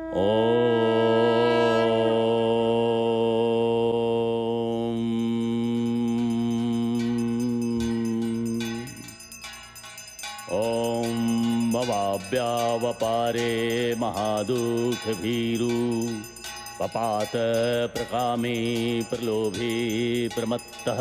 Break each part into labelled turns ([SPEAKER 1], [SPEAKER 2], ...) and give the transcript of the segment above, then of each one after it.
[SPEAKER 1] ॐ भवाभ्यावपारे महादुःख भीरु पपात प्रकामे प्रलोभे प्रमत्तः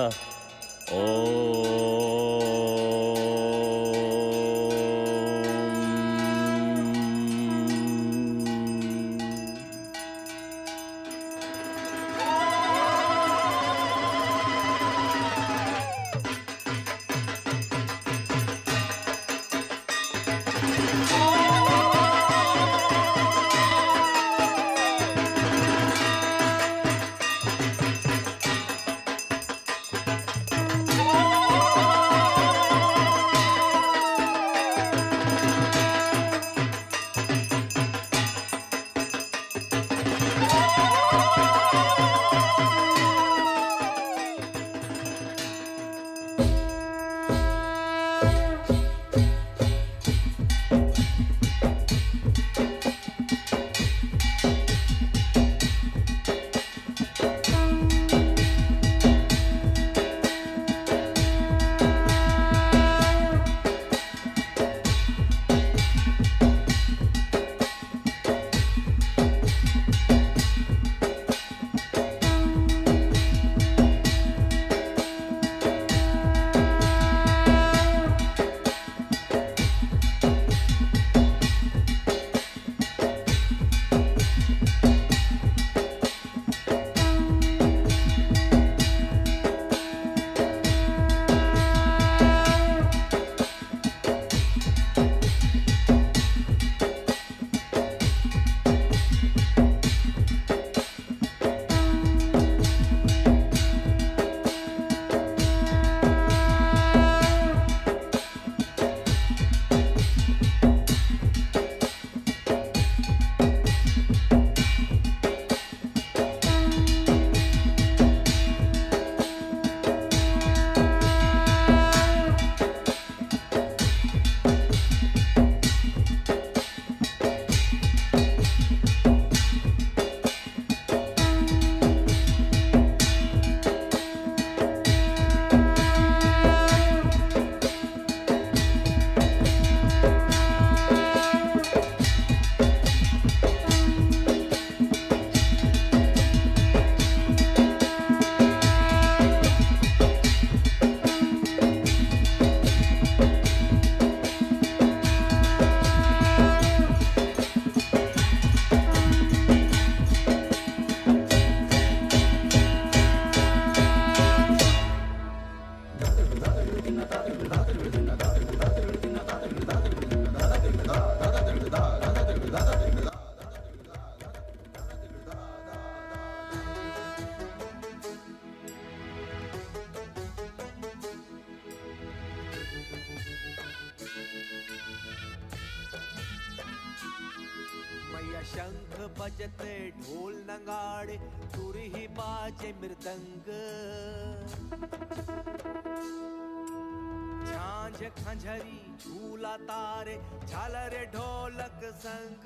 [SPEAKER 2] शंख बजते ढोल नगाड़े तुरही बाजे मृदंग झांझ खंजरी झूला तारे झालरे ढोलक संग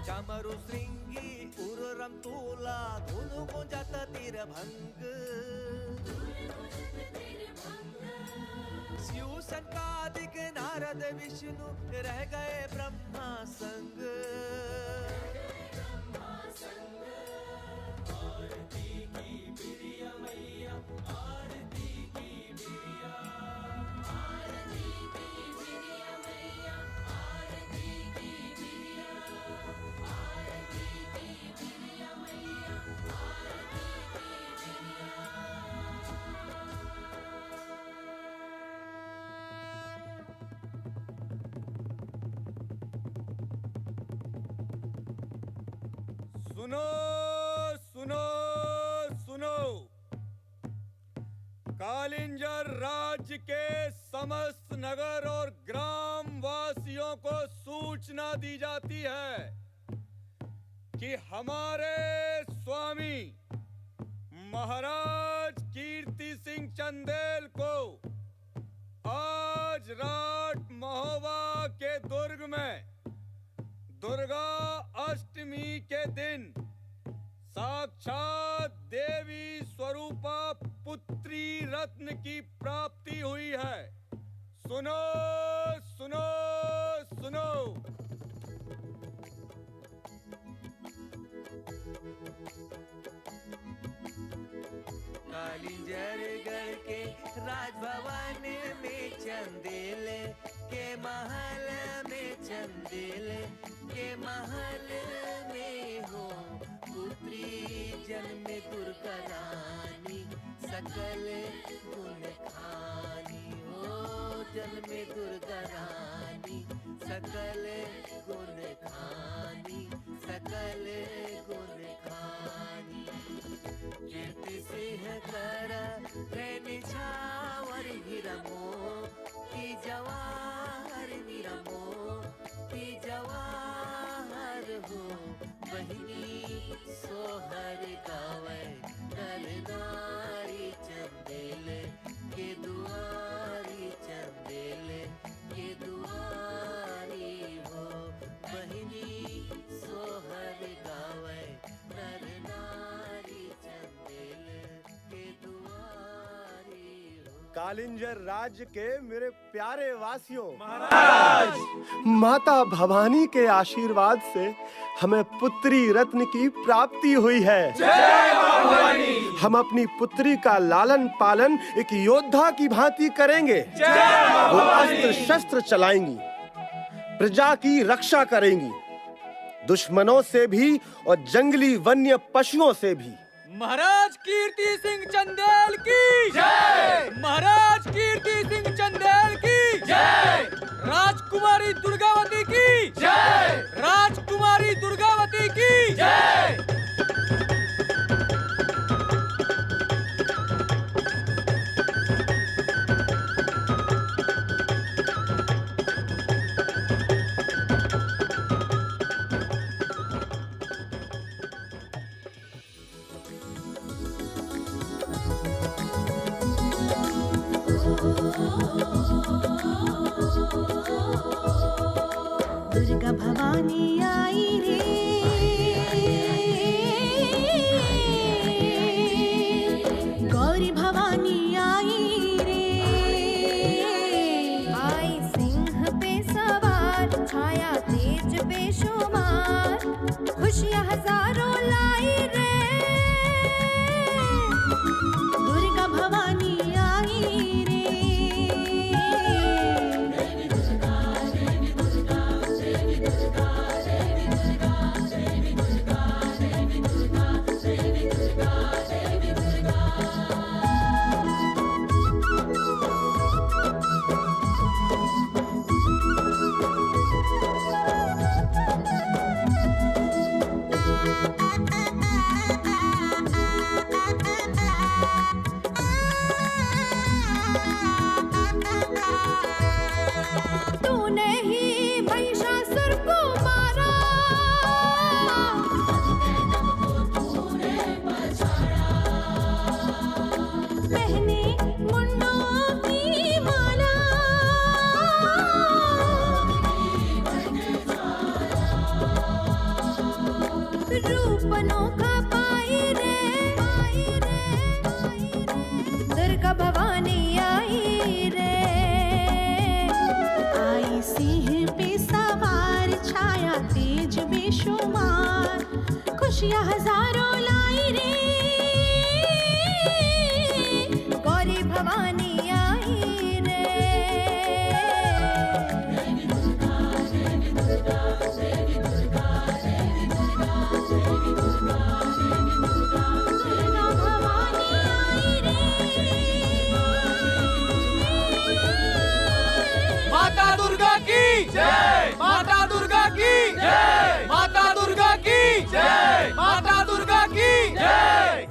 [SPEAKER 2] चमरु श्रृंगी उर्रम तूला धुन गुंजत तीर भंग शिव संकादिक नारद विष्णु रह गए ब्रह्मा संग आरती की बिरिया मैया आरती की बिरिया आरती की बिरिया मैया आरती की बिरिया आरती की बिरिया मैया आरती की बिरिया।
[SPEAKER 3] सुनो सुनो सुनो, कालिंजर राज्य के समस्त नगर और ग्राम वासियों को सूचना दी जाती है कि हमारे स्वामी महाराज कीर्ति सिंह चंदेल को आज रात महोबा के दुर्ग में दुर्गा अष्टमी के दिन साक्षात देवी स्वरूपा पुत्री रत्न की प्राप्ति हुई है। सुनो सुनो सुनो।
[SPEAKER 2] कालिंजरगढ़ के राजभवन में चंदेल के महल में चंदेल के महल में हो पुत्री जन्म दुर्गा रानी सकल गुण खानी हो जन्म दुर्गा रानी सकल गुण खानी सकल गुण खानी। कीर्ति सिंह कर निछावर हिरमो की जवाहर निरमो की जवाहर हो बहिनी सोहर गावे नर नारी चंदेल के दुआरी चंदेल के दुआरी हो बहिनी सोहर गावे नर नारी चंदेल के दुआरी हो।
[SPEAKER 4] कालिंजर राज्य के मेरे प्यारे वासियों,
[SPEAKER 5] महाराज
[SPEAKER 4] माता भवानी के आशीर्वाद से हमें पुत्री रत्न की प्राप्ति हुई है।
[SPEAKER 5] जय मां भवानी।
[SPEAKER 4] हम अपनी पुत्री का लालन पालन एक योद्धा की भांति करेंगे।
[SPEAKER 5] जय मां
[SPEAKER 4] वो
[SPEAKER 5] भवानी।
[SPEAKER 4] अस्त्र शस्त्र चलाएंगी, प्रजा की रक्षा करेंगी, दुश्मनों से भी और जंगली वन्य पशुओं से भी।
[SPEAKER 6] महाराज कीर्ति सिंह चंदेल की
[SPEAKER 5] जय।
[SPEAKER 6] महाराज कीर्ति सिंह चंदेल की
[SPEAKER 5] जय।
[SPEAKER 6] राजकुमारी दुर्गावती की
[SPEAKER 5] जय।
[SPEAKER 6] राजकुमारी दुर्गावती की
[SPEAKER 5] जय।
[SPEAKER 7] दुर्गा भवानी आई रे, गौरी भवानी आई रे, आई सिंह पे सवार छाया तेज बेशुमार खुशियां हजारों लाई रे। दुर्गा भवानी आई रे। तूने ही महिषासुर को मारा, पहने मुंडों की माला, रूप अनोखा पाई रे, दुर्गा भवानी आई रे। आई सिंह पे सवार छाया तेज बेशुमार खुशियां हजारों लाई रे। गौरी भवानी आई रे। दुर्गा भवानी आई रे।
[SPEAKER 6] माता दुर्गा की
[SPEAKER 5] जय।
[SPEAKER 6] माता दुर्गा की
[SPEAKER 5] जय।
[SPEAKER 6] माता दुर्गा की
[SPEAKER 5] जय।
[SPEAKER 6] माता दुर्गा की
[SPEAKER 5] जय।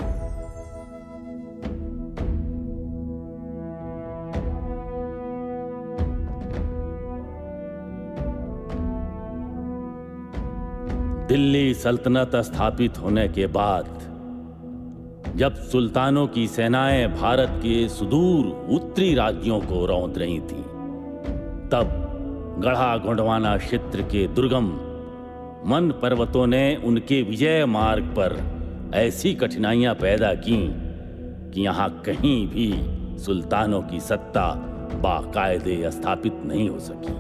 [SPEAKER 1] दिल्ली सल्तनत स्थापित होने के बाद जब सुल्तानों की सेनाएं भारत के सुदूर उत्तरी राज्यों को रौंद रही थीं, तब गढ़ा गोंडवाना क्षेत्र के दुर्गम मन पर्वतों ने उनके विजय मार्ग पर ऐसी कठिनाइयां पैदा की कि यहां कहीं भी सुल्तानों की सत्ता बाकायदे स्थापित नहीं हो सकी।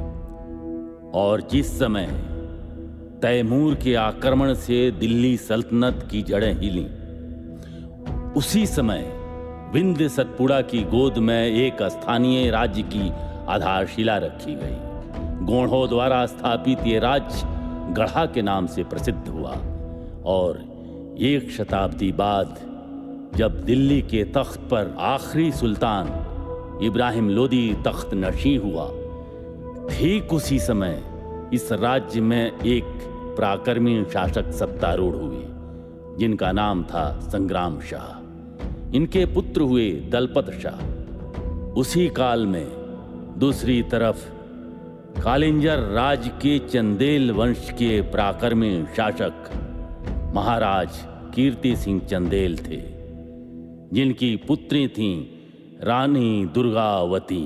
[SPEAKER 1] और जिस समय तैमूर के आक्रमण से दिल्ली सल्तनत की जड़ें हिलीं, उसी समय विंध्य सतपुड़ा की गोद में एक स्थानीय राज्य की आधारशिला रखी गई। गोंडों द्वारा स्थापित ये राज्य गढ़ा के नाम से प्रसिद्ध हुआ और 1 शताब्दी बाद जब दिल्ली के तख्त पर आखिरी सुल्तान इब्राहिम लोदी तख्त नशी हुआ, ठीक उसी समय इस राज्य में एक पराक्रमी शासक सत्तारूढ़ हुए जिनका नाम था संग्राम शाह। इनके पुत्र हुए दलपत शाह। उसी काल में दूसरी तरफ कालिंजर राज के चंदेल वंश के पराक्रमी शासक महाराज कीर्ति सिंह चंदेल थे, जिनकी पुत्री थीं रानी दुर्गावती।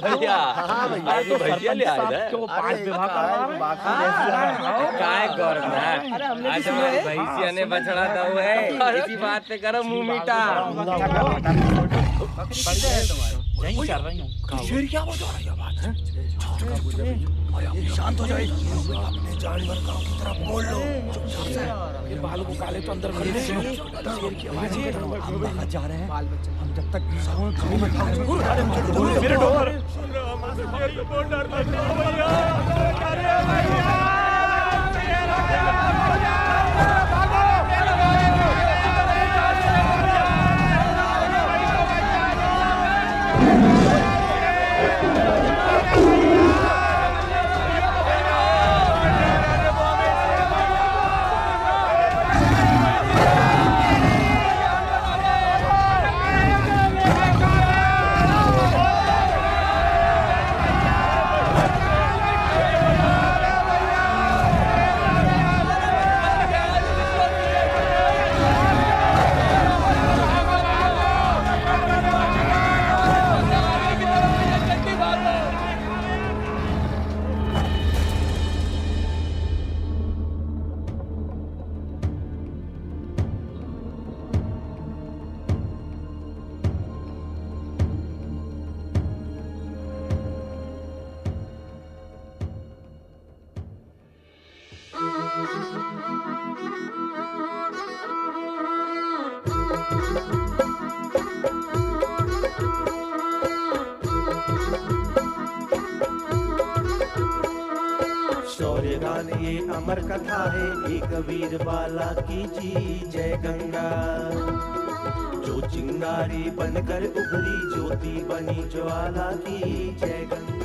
[SPEAKER 5] भैया भैया ले आए क्यों 5 विवाह काय गौरव आज हमारे भैंसिया ने बछड़ा दो है, इसी बात पे करो मुंह मीठा। यहीं कर रही हूँ। शेर क्या बजा रही है बात है? शांत हो जाए, अपने जानवर का तरफ बोल लो। ये बाल को काले तो अंदर खरीदे शेर की आवाज है। हम बाहर जा रहे हैं, हम जब तक मेरे डोर
[SPEAKER 2] अमर कथा है एक वीर बाला की जी जय गंगा। जो चिंगारी बनकर उभरी ज्योति बनी ज्वाला की जय गंगा।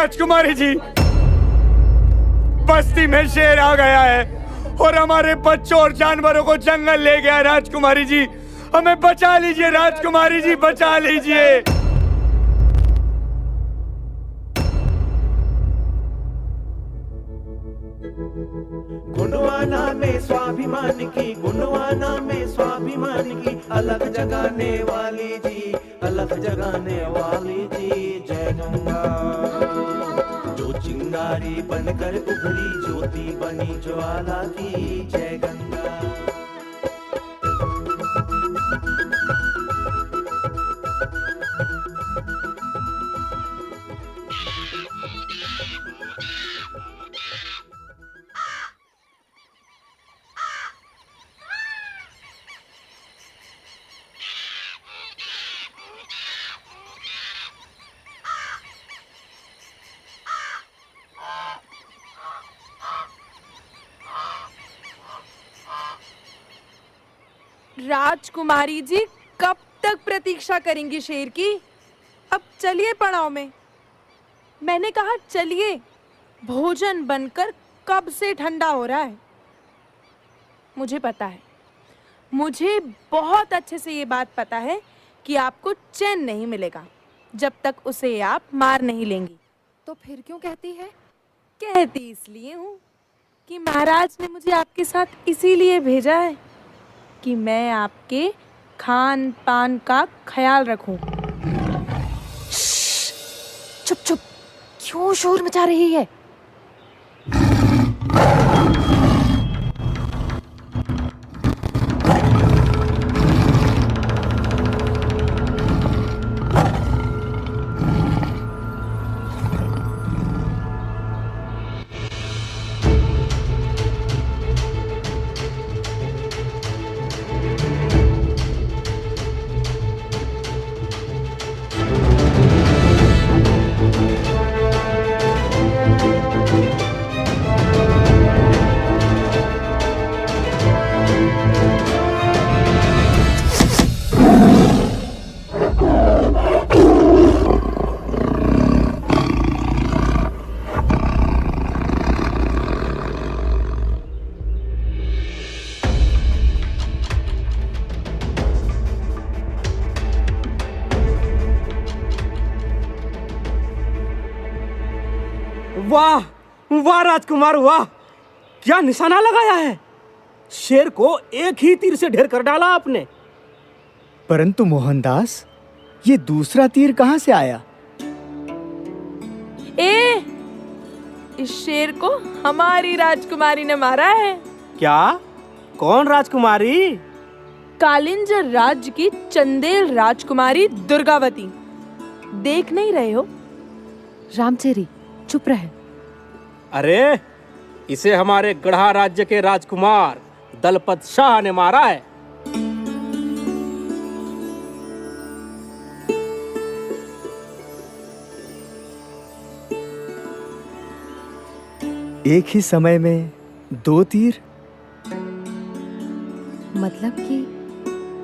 [SPEAKER 3] राजकुमारी जी, बस्ती में शेर आ गया है और हमारे बच्चों और जानवरों को जंगल ले गया। राजकुमारी जी, हमें बचा लीजिए। राजकुमारी जी, बचा लीजिए।
[SPEAKER 2] गुंडवाना में स्वाभिमान की, गुंडवाना में स्वाभिमान की, अलग जगाने वाली जी, अलग जगाने वाली जी। जय गंगा, जो चिंगारी बनकर उभरी, ज्योति बनी ज्वाला की। जय गंगा।
[SPEAKER 6] राजकुमारी जी कब तक प्रतीक्षा करेंगी शेर की? अब चलिए पड़ाव में। मैंने कहा चलिए, भोजन बनकर कब से ठंडा हो रहा है। मुझे पता है, मुझे बहुत अच्छे से ये बात पता है कि आपको चैन नहीं मिलेगा जब तक उसे आप मार नहीं लेंगी।
[SPEAKER 8] तो फिर क्यों कहती है?
[SPEAKER 6] कहती इसलिए हूँ कि महाराज ने मुझे आपके साथ इसीलिए भेजा है कि मैं आपके खान पान का ख्याल रखूं।
[SPEAKER 8] चुप चुप, क्यों शोर मचा रही है?
[SPEAKER 5] वाह वाह राजकुमार वाह, क्या निशाना लगाया है। शेर को एक ही तीर से ढेर कर डाला आपने।
[SPEAKER 9] परंतु मोहनदास, ये दूसरा तीर कहाँ से आया?
[SPEAKER 6] इस शेर को हमारी राजकुमारी ने मारा है।
[SPEAKER 5] क्या? कौन राजकुमारी?
[SPEAKER 6] कालिंजर राज्य की चंदेल राजकुमारी दुर्गावती। देख नहीं रहे हो?
[SPEAKER 8] रामचेरी, चुप रहे।
[SPEAKER 5] अरे, इसे हमारे गढ़ा राज्य के राजकुमार दलपत शाह ने मारा है।
[SPEAKER 9] एक ही समय में 2 तीर?
[SPEAKER 8] मतलब कि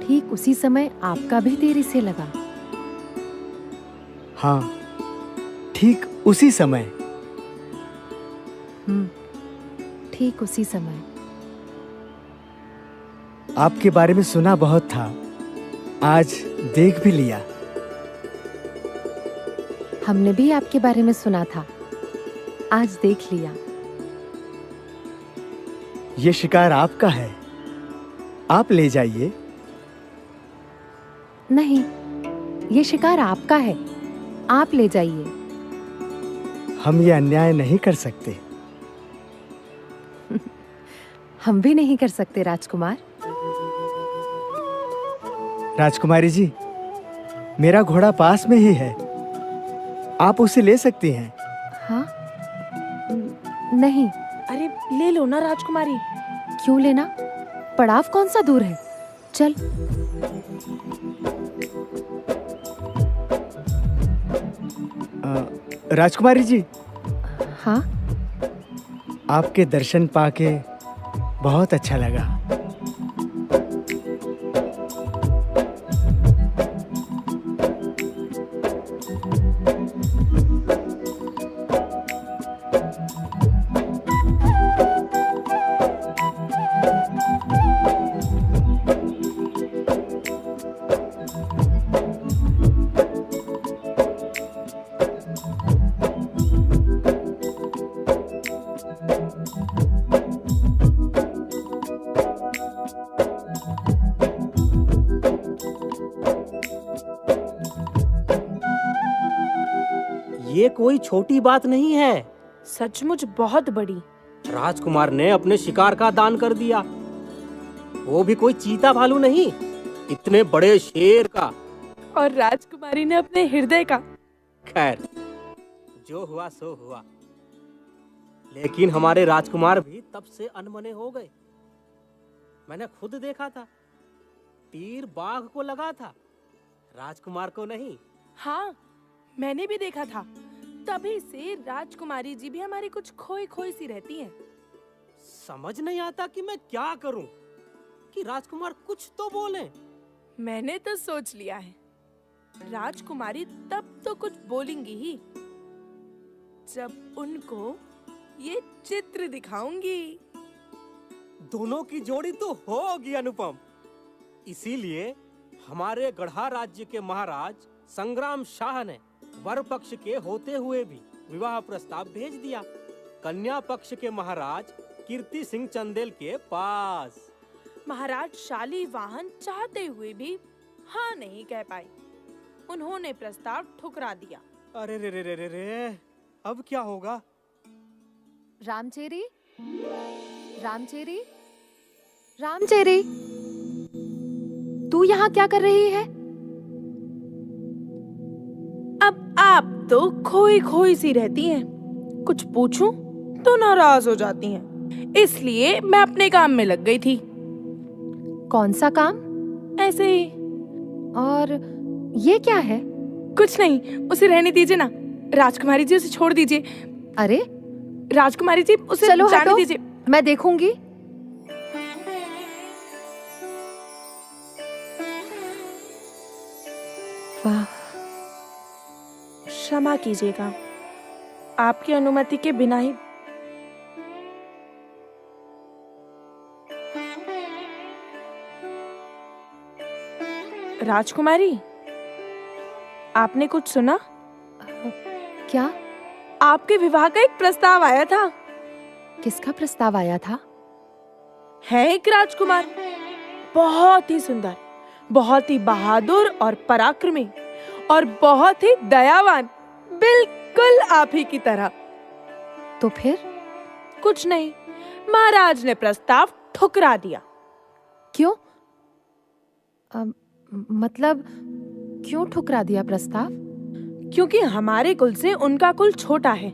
[SPEAKER 8] ठीक उसी समय आपका भी तीर इसे लगा?
[SPEAKER 9] हाँ, ठीक उसी समय।
[SPEAKER 8] ठीक उसी समय।
[SPEAKER 9] आपके बारे में सुना बहुत था, आज देख भी लिया।
[SPEAKER 8] हमने भी आपके बारे में सुना था, आज देख लिया।
[SPEAKER 9] ये शिकार आपका है, आप ले जाइए।
[SPEAKER 8] नहीं, ये शिकार आपका है, आप ले जाइए।
[SPEAKER 9] हम ये अन्याय नहीं कर सकते।
[SPEAKER 8] हम भी नहीं कर सकते राजकुमार।
[SPEAKER 9] राजकुमारी जी, मेरा घोड़ा पास में ही है, आप उसे ले सकती हैं।
[SPEAKER 8] हाँ? नहीं।
[SPEAKER 6] अरे ले लो ना राजकुमारी।
[SPEAKER 8] क्यों लेना? पड़ाव कौन सा दूर है, चल।
[SPEAKER 9] राजकुमारी जी।
[SPEAKER 8] हाँ?
[SPEAKER 9] आपके दर्शन पाके बहुत अच्छा लगा।
[SPEAKER 10] ये कोई छोटी बात नहीं है।
[SPEAKER 6] सचमुच बहुत बड़ी।
[SPEAKER 10] राजकुमार ने अपने शिकार का दान कर दिया, वो भी कोई चीता भालू नहीं, इतने बड़े शेर का।
[SPEAKER 6] और राजकुमारी ने अपने हृदय का।
[SPEAKER 10] खैर, जो हुआ सो हुआ। लेकिन हमारे राजकुमार भी तब से अनमने हो गए। मैंने खुद देखा था, तीर बाघ को लगा था, राजकुमार को नहीं।
[SPEAKER 6] हाँ, मैंने भी देखा था। तभी से राजकुमारी जी भी हमारी कुछ खोई खोई सी रहती हैं।
[SPEAKER 10] समझ नहीं आता कि मैं क्या करूं कि राजकुमार कुछ तो बोले।
[SPEAKER 6] मैंने तो सोच लिया है, राजकुमारी तब तो कुछ बोलेंगी ही जब उनको ये चित्र दिखाऊंगी।
[SPEAKER 10] दोनों की जोड़ी तो होगी अनुपम। इसीलिए हमारे गढ़ा राज्य के महाराज संग्राम शाह ने वर पक्ष के होते हुए भी विवाह प्रस्ताव भेज दिया कन्या पक्ष के महाराज कीर्ति सिंह चंदेल के पास।
[SPEAKER 6] महाराज शालीवाहन चाहते हुए भी हाँ नहीं कह पाए। उन्होंने प्रस्ताव ठुकरा दिया।
[SPEAKER 10] अरे रे रे रे रे रे, अब क्या होगा?
[SPEAKER 8] रामचेरी, रामचेरी, रामचेरी, तू यहाँ क्या कर रही है?
[SPEAKER 6] अब आप तो खोई खोई सी रहती हैं। कुछ पूछूं तो नाराज हो जाती हैं। इसलिए मैं अपने काम में लग गई थी।
[SPEAKER 8] कौन सा काम?
[SPEAKER 6] ऐसे ही।
[SPEAKER 8] और ये क्या है?
[SPEAKER 6] कुछ नहीं, उसे रहने दीजिए ना। राजकुमारी जी, उसे छोड़ दीजिए।
[SPEAKER 8] अरे
[SPEAKER 6] राजकुमारी जी, उसे
[SPEAKER 8] चलो
[SPEAKER 6] जाने
[SPEAKER 8] हटो,
[SPEAKER 6] दीजिए।
[SPEAKER 8] मैं देखूंगी। वाह,
[SPEAKER 6] क्षमा कीजिएगा, आपकी अनुमति के बिना ही। राजकुमारी, आपने कुछ सुना?
[SPEAKER 8] क्या?
[SPEAKER 6] आपके विवाह का एक प्रस्ताव आया था।
[SPEAKER 8] किसका प्रस्ताव आया था?
[SPEAKER 6] है एक राजकुमार, बहुत ही सुंदर, बहुत ही बहादुर और पराक्रमी और बहुत ही दयावान, बिल्कुल आप ही की तरह।
[SPEAKER 8] तो फिर?
[SPEAKER 6] कुछ नहीं, महाराज ने प्रस्ताव ठुकरा दिया।
[SPEAKER 8] क्यों? मतलब क्यों ठुकरा दिया प्रस्ताव?
[SPEAKER 6] क्योंकि हमारे कुल से उनका कुल छोटा है।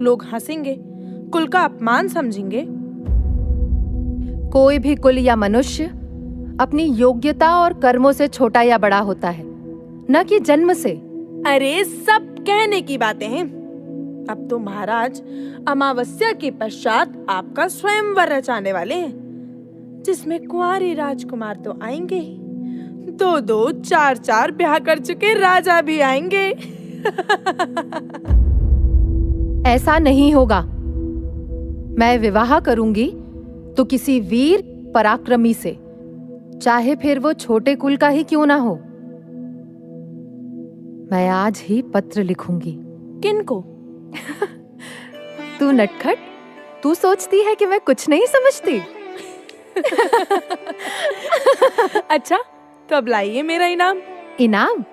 [SPEAKER 6] लोग हंसेंगे, कुल का अपमान समझेंगे।
[SPEAKER 8] कोई भी कुल या मनुष्य अपनी योग्यता और कर्मों से छोटा या बड़ा होता है, न कि जन्म से।
[SPEAKER 6] अरे सब कहने की बातें हैं। अब तो महाराज अमावस्या के पश्चात आपका स्वयंवर रचाने वाले हैं, जिसमें कुंवारी राजकुमार तो आएंगे ही, 2-2, 4-4 ब्याह कर चुके राजा भी आएंगे।
[SPEAKER 8] ऐसा नहीं होगा। मैं विवाह करूंगी तो किसी वीर पराक्रमी से, चाहे फिर वो छोटे कुल का ही क्यों ना हो। मैं आज ही पत्र लिखूंगी।
[SPEAKER 6] किनको?
[SPEAKER 8] तू नटखट, तू सोचती है कि मैं कुछ नहीं समझती।
[SPEAKER 6] अच्छा, तो अब लाइए मेरा इनाम।
[SPEAKER 8] इनाम?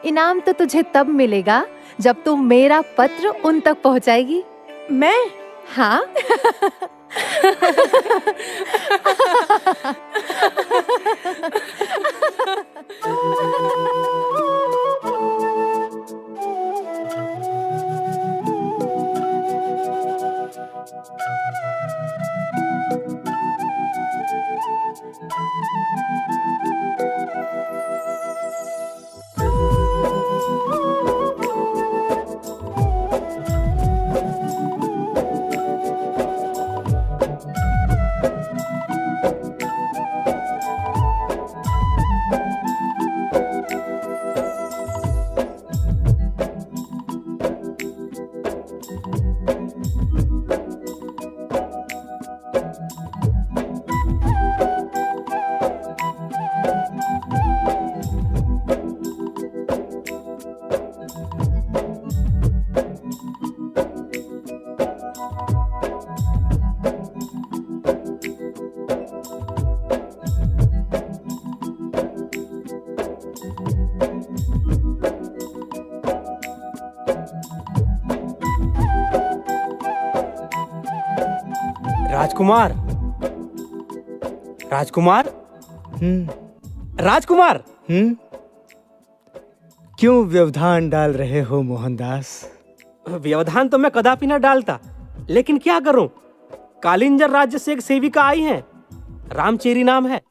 [SPEAKER 8] इनाम तो तुझे तब मिलेगा जब तू मेरा पत्र उन तक पहुंचाएगी।
[SPEAKER 6] मैं?
[SPEAKER 8] हाँ।
[SPEAKER 10] राजकुमार, राजकुमार, राजकुमार।
[SPEAKER 9] क्यों व्यवधान डाल रहे हो मोहनदास?
[SPEAKER 10] व्यवधान तो मैं कदापि न डालता, लेकिन क्या करूं? कालिंजर राज्य से एक सेविका आई है, रामचेरी नाम है।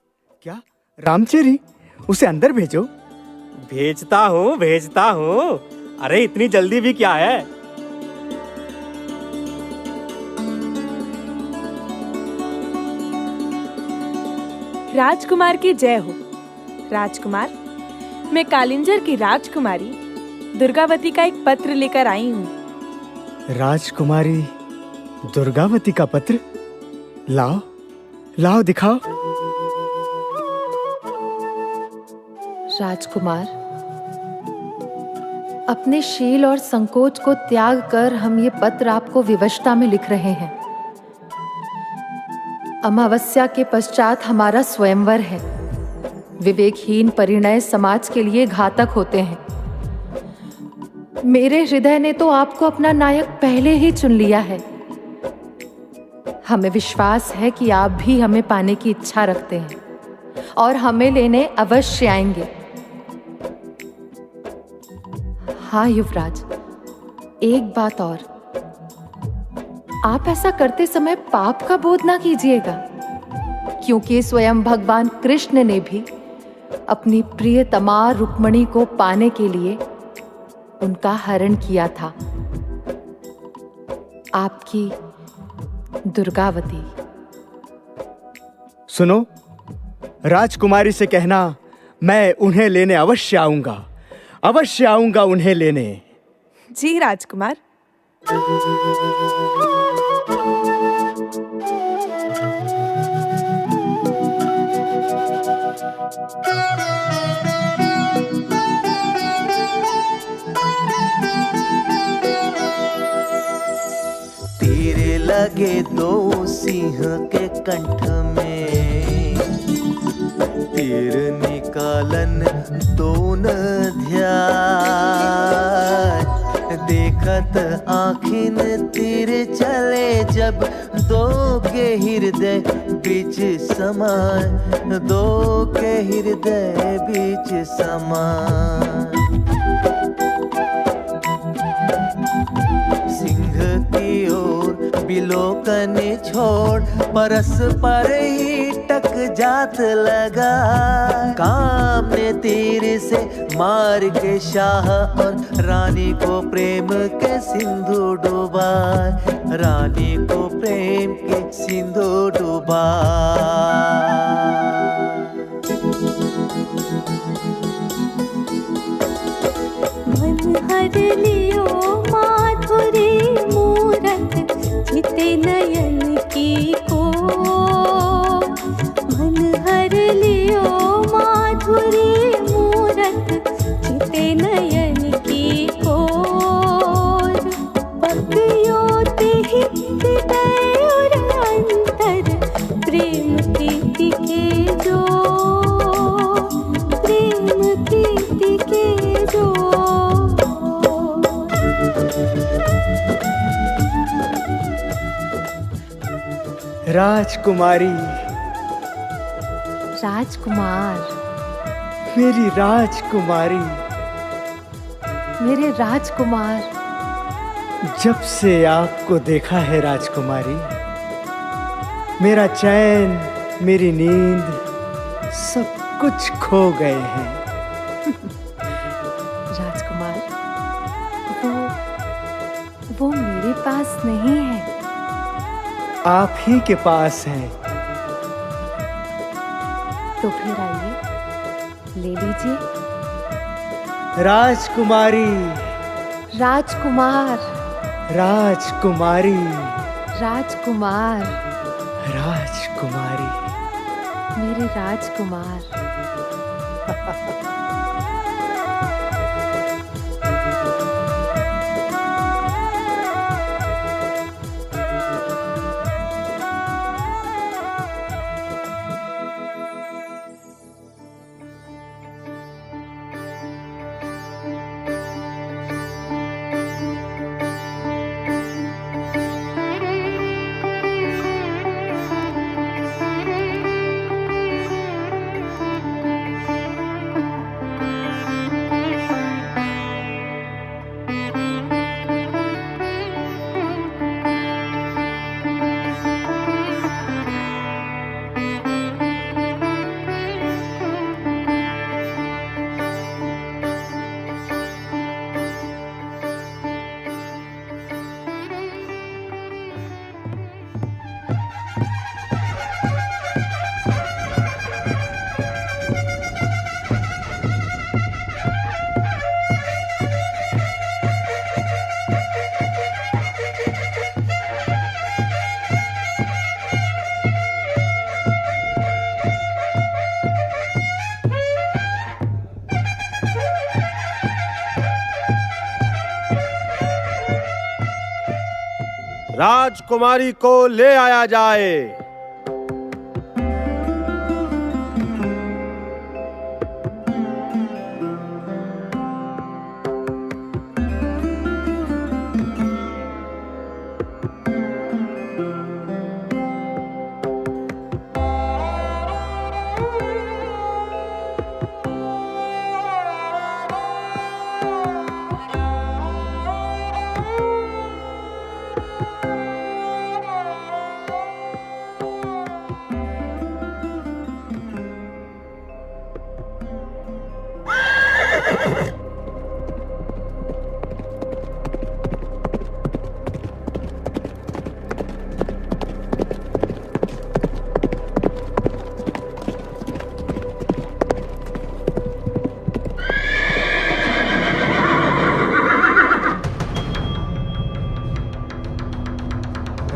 [SPEAKER 9] क्या रामचेरी? उसे अंदर भेजो।
[SPEAKER 10] भेजता हूँ। अरे इतनी जल्दी भी क्या है?
[SPEAKER 6] राजकुमार की जय हो। राजकुमार, मैं कालिंजर की राजकुमारी दुर्गावती का एक पत्र लेकर आई हूँ।
[SPEAKER 9] राजकुमारी दुर्गावती का पत्र? लाओ लाओ दिखाओ।
[SPEAKER 8] राजकुमार, अपने शील और संकोच को त्याग कर हम ये पत्र आपको विवशता में लिख रहे हैं। अमावस्या के पश्चात हमारा स्वयंवर है। विवेकहीन परिणय समाज के लिए घातक होते हैं। मेरे हृदय ने तो आपको अपना नायक पहले ही चुन लिया है। हमें विश्वास है कि आप भी हमें पाने की इच्छा रखते हैं और हमें लेने अवश्य आएंगे। हाँ युवराज, एक बात और, आप ऐसा करते समय पाप का बोध ना कीजिएगा, क्योंकि स्वयं भगवान कृष्ण ने भी अपनी प्रियतमा रुक्मिणी को पाने के लिए उनका हरण किया था। आपकी दुर्गावती।
[SPEAKER 9] सुनो, राजकुमारी से कहना मैं उन्हें लेने अवश्य आऊंगा उन्हें लेने।
[SPEAKER 6] जी राजकुमार।
[SPEAKER 2] तीर लगे दो सिंह के कंठ में, तीर निकालन दोन ध्यान, देखत आँखिन तीर चले जब दो के हृदय बीच समान, दो के हृदय बीच समान। सिंह की ओर बिलोकन छोड़ परस्पर ही टक जात लगा, काम ने तीर से मार के शाह और रानी को प्रेम के सिंधु डूबा, रानी को प्रेम के सिंधु डूबा।
[SPEAKER 7] मन हर लियो माधुरी मूरत चिते नयन की को, मन हर लियो माधुरी मूरत चिते नयन की को, पगियो तेहि हृदय और अंतर प्रेम प्रीति के जो, प्रेम प्रीति के जो।
[SPEAKER 9] राजकुमारी,
[SPEAKER 8] राजकुमार,
[SPEAKER 9] मेरी राजकुमारी,
[SPEAKER 8] मेरे राजकुमार।
[SPEAKER 9] जब से आपको देखा है राजकुमारी, मेरा चैन, मेरी नींद सब कुछ खो गए हैं।
[SPEAKER 8] राजकुमार, वो मेरे पास नहीं है,
[SPEAKER 9] आप ही के पास हैं।
[SPEAKER 8] तो फिर आइए, ले लीजिए।
[SPEAKER 9] राजकुमारी,
[SPEAKER 8] राजकुमार,
[SPEAKER 9] राजकुमारी,
[SPEAKER 8] राजकुमार,
[SPEAKER 9] राजकुमारी,
[SPEAKER 8] मेरे राजकुमार।
[SPEAKER 4] राजकुमारी को ले आया जाए।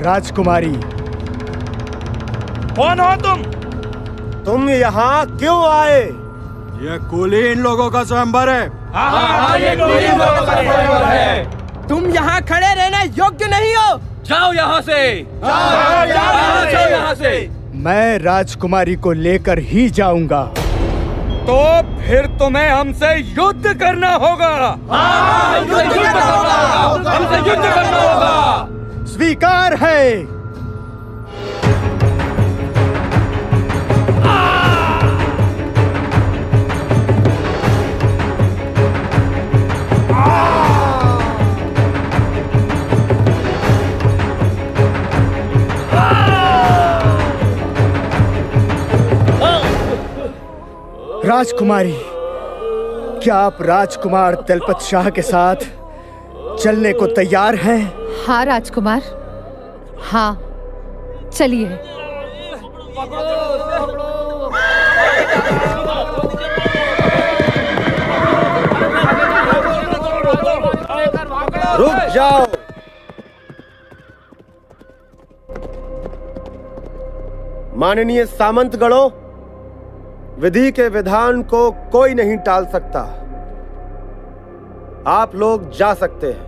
[SPEAKER 9] राजकुमारी,
[SPEAKER 3] कौन हो तुम?
[SPEAKER 4] तुम यहाँ क्यों आए?
[SPEAKER 5] ये कूली इन लोगों का स्वयंवर है।
[SPEAKER 3] हाँ, ये कूली इन लोगों का स्वयंवर है।
[SPEAKER 10] तुम यहाँ खड़े रहने योग्य नहीं हो।
[SPEAKER 3] जाओ यहाँ से। जाओ यहाँ से।
[SPEAKER 9] मैं राजकुमारी को लेकर ही जाऊंगा।
[SPEAKER 3] तो फिर तुम्हें हमसे युद्ध करना होगा। हमसे युद्ध करना होगा।
[SPEAKER 9] स्वीकार है। राजकुमारी, क्या आप राजकुमार तिलपत शाह के साथ चलने को तैयार हैं?
[SPEAKER 8] हाँ राजकुमार, हाँ, चलिए।
[SPEAKER 4] रुक जाओ। माननीय सामंतगणों, विधि के विधान को कोई नहीं टाल सकता। आप लोग जा सकते हैं।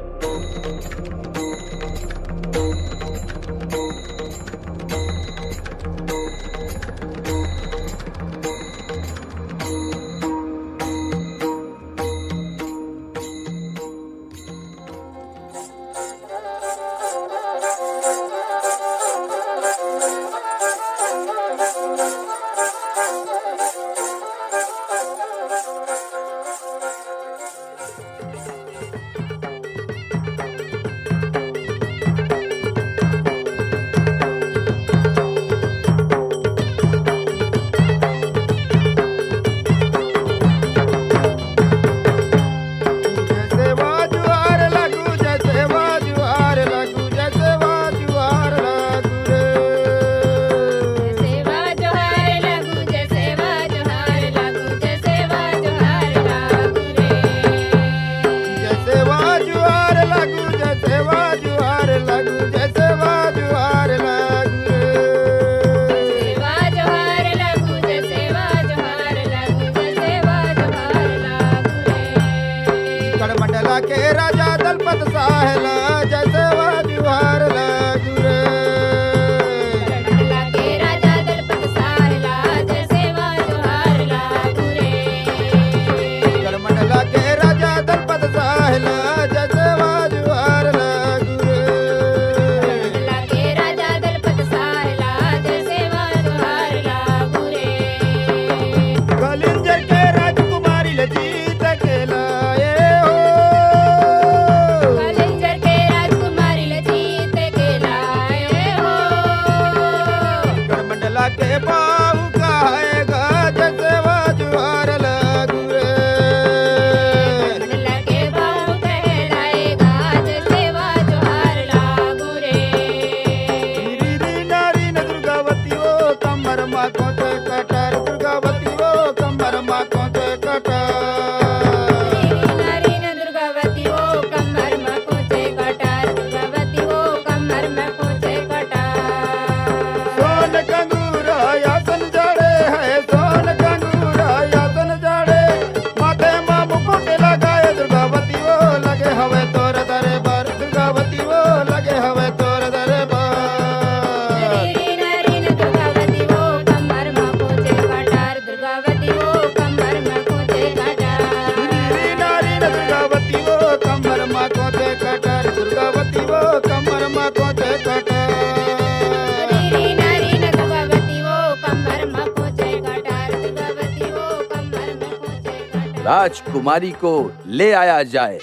[SPEAKER 11] राजकुमारी को ले आया जाए।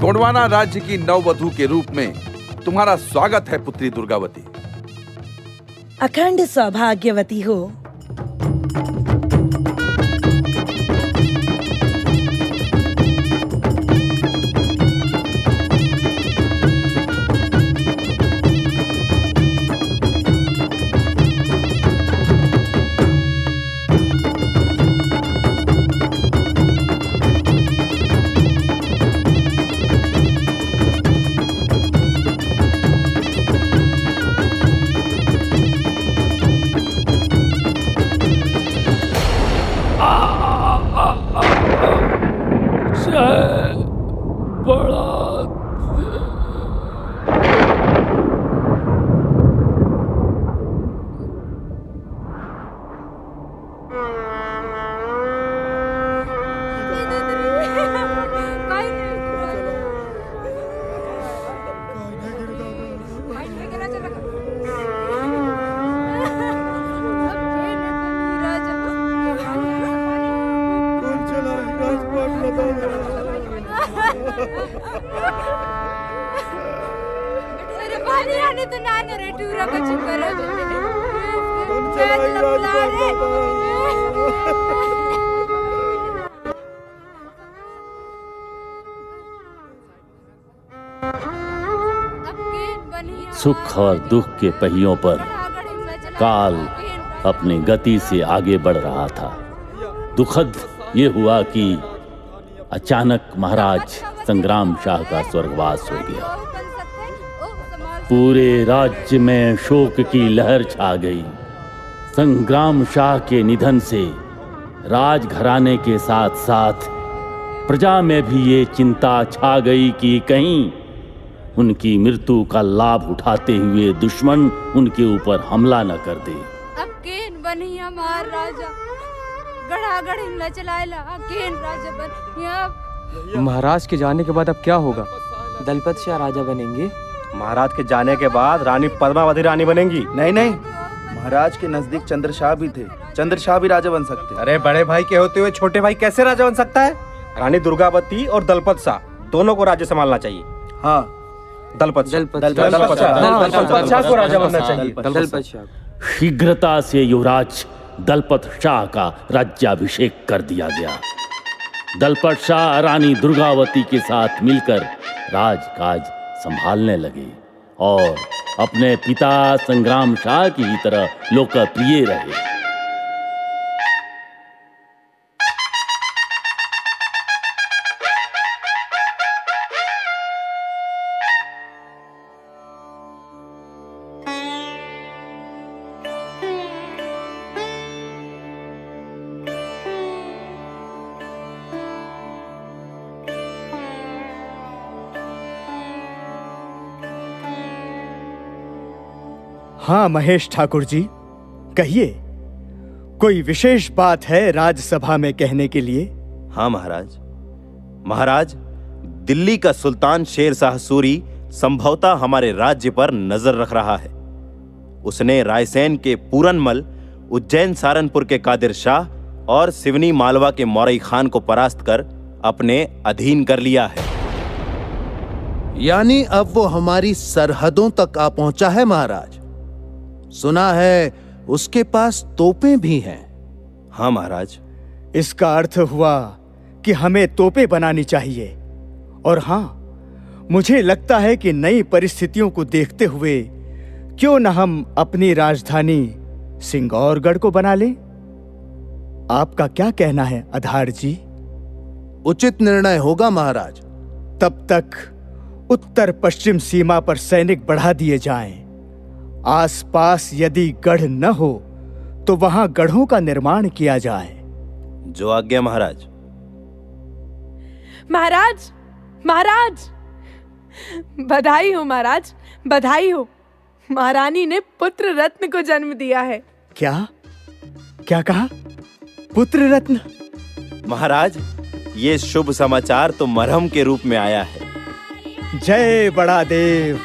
[SPEAKER 11] गोंडवाना राज्य की नववधू के रूप में तुम्हारा स्वागत है पुत्री दुर्गावती।
[SPEAKER 12] अखंड सौभाग्यवती हो।
[SPEAKER 1] सुख और दुख के पहियों पर काल अपनी गति से आगे बढ़ रहा था। दुखद ये हुआ कि अचानक महाराज संग्राम शाह का स्वर्गवास हो गया। पूरे राज्य में शोक की लहर छा गई। संग्राम शाह के निधन से राजघराने के साथ साथ प्रजा में भी ये चिंता छा गई कि कहीं उनकी मृत्यु का लाभ उठाते हुए दुश्मन उनके ऊपर हमला न कर दे।
[SPEAKER 13] अब केन बनी हमार राजा गढ़ा गढ़ी न चलाएला केन राजा बन।
[SPEAKER 14] महाराज के जाने के बाद अब क्या होगा? दलपत शाह राजा बनेंगे।
[SPEAKER 4] महाराज के जाने के बाद रानी पद्मावती रानी बनेंगी।
[SPEAKER 15] नहीं नहीं, महाराज के नजदीक चंद्रशाह भी थे। चंद्रशाह भी राजा बन सकते।
[SPEAKER 4] अरे बड़े भाई के होते हुए छोटे भाई कैसे राजा बन सकता है? रानी दुर्गावती और दलपत शाह दोनों को राज्य संभालना चाहिए।
[SPEAKER 15] हाँ,
[SPEAKER 4] दलपत शाह को राजा बनना चाहिए।
[SPEAKER 1] शीघ्रता से युवराज दलपत शाह का राज्याभिषेक कर दिया गया। दलपत शाह रानी दुर्गावती के साथ मिलकर राजकाज संभालने लगे और अपने पिता संग्राम शाह की ही तरह लोकप्रिय रहे।
[SPEAKER 9] हाँ महेश ठाकुर जी, कहिए, कोई विशेष बात है राजसभा में कहने के लिए?
[SPEAKER 16] हाँ महाराज। महाराज, दिल्ली का सुल्तान शेर शाह सूरी संभवतः हमारे राज्य पर नजर रख रहा है। उसने रायसेन के पूरनमल, उज्जैन सारनपुर के कादिर शाह और सिवनी मालवा के मौरई खान को परास्त कर अपने अधीन कर लिया है।
[SPEAKER 17] यानी अब वो हमारी सरहदों तक आ पहुंचा है महाराज। सुना है उसके पास तोपें भी हैं।
[SPEAKER 16] हाँ महाराज।
[SPEAKER 9] इसका अर्थ हुआ कि हमें तोपें बनानी चाहिए। और हाँ, मुझे लगता है कि नई परिस्थितियों को देखते हुए क्यों न हम अपनी राजधानी सिंगौरगढ़ को बना लें। आपका क्या कहना है आधार जी?
[SPEAKER 17] उचित निर्णय होगा महाराज।
[SPEAKER 9] तब तक उत्तर पश्चिम सीमा पर सैनिक बढ़ा दिए जाएं। आसपास यदि गढ़ न हो तो वहां गढ़ों का निर्माण किया जाए।
[SPEAKER 16] जो आज्ञा महाराज।
[SPEAKER 6] महाराज, महाराज, बधाई हो महाराज, बधाई हो। महारानी ने पुत्र रत्न को जन्म दिया है।
[SPEAKER 9] क्या क्या कहा? पुत्र रत्न?
[SPEAKER 16] महाराज, ये शुभ समाचार तो मरहम के रूप में आया है।
[SPEAKER 9] जय बड़ा देव।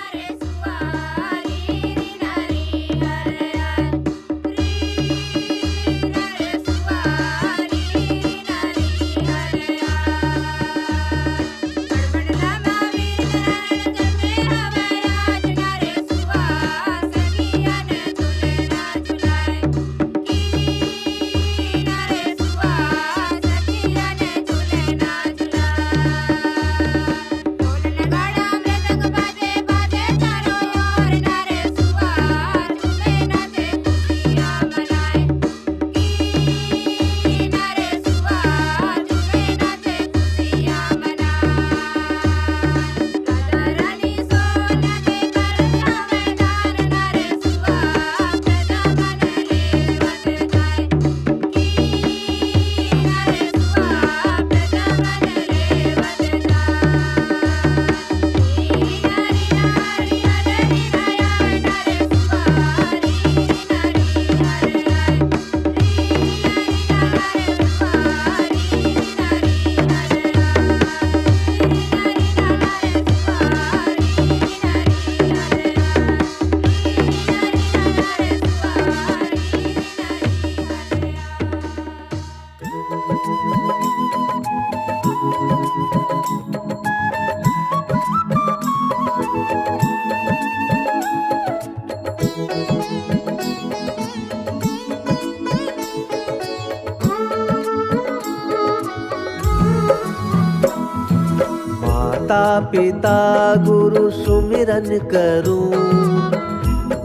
[SPEAKER 2] पिता गुरु सुमिरन करूं,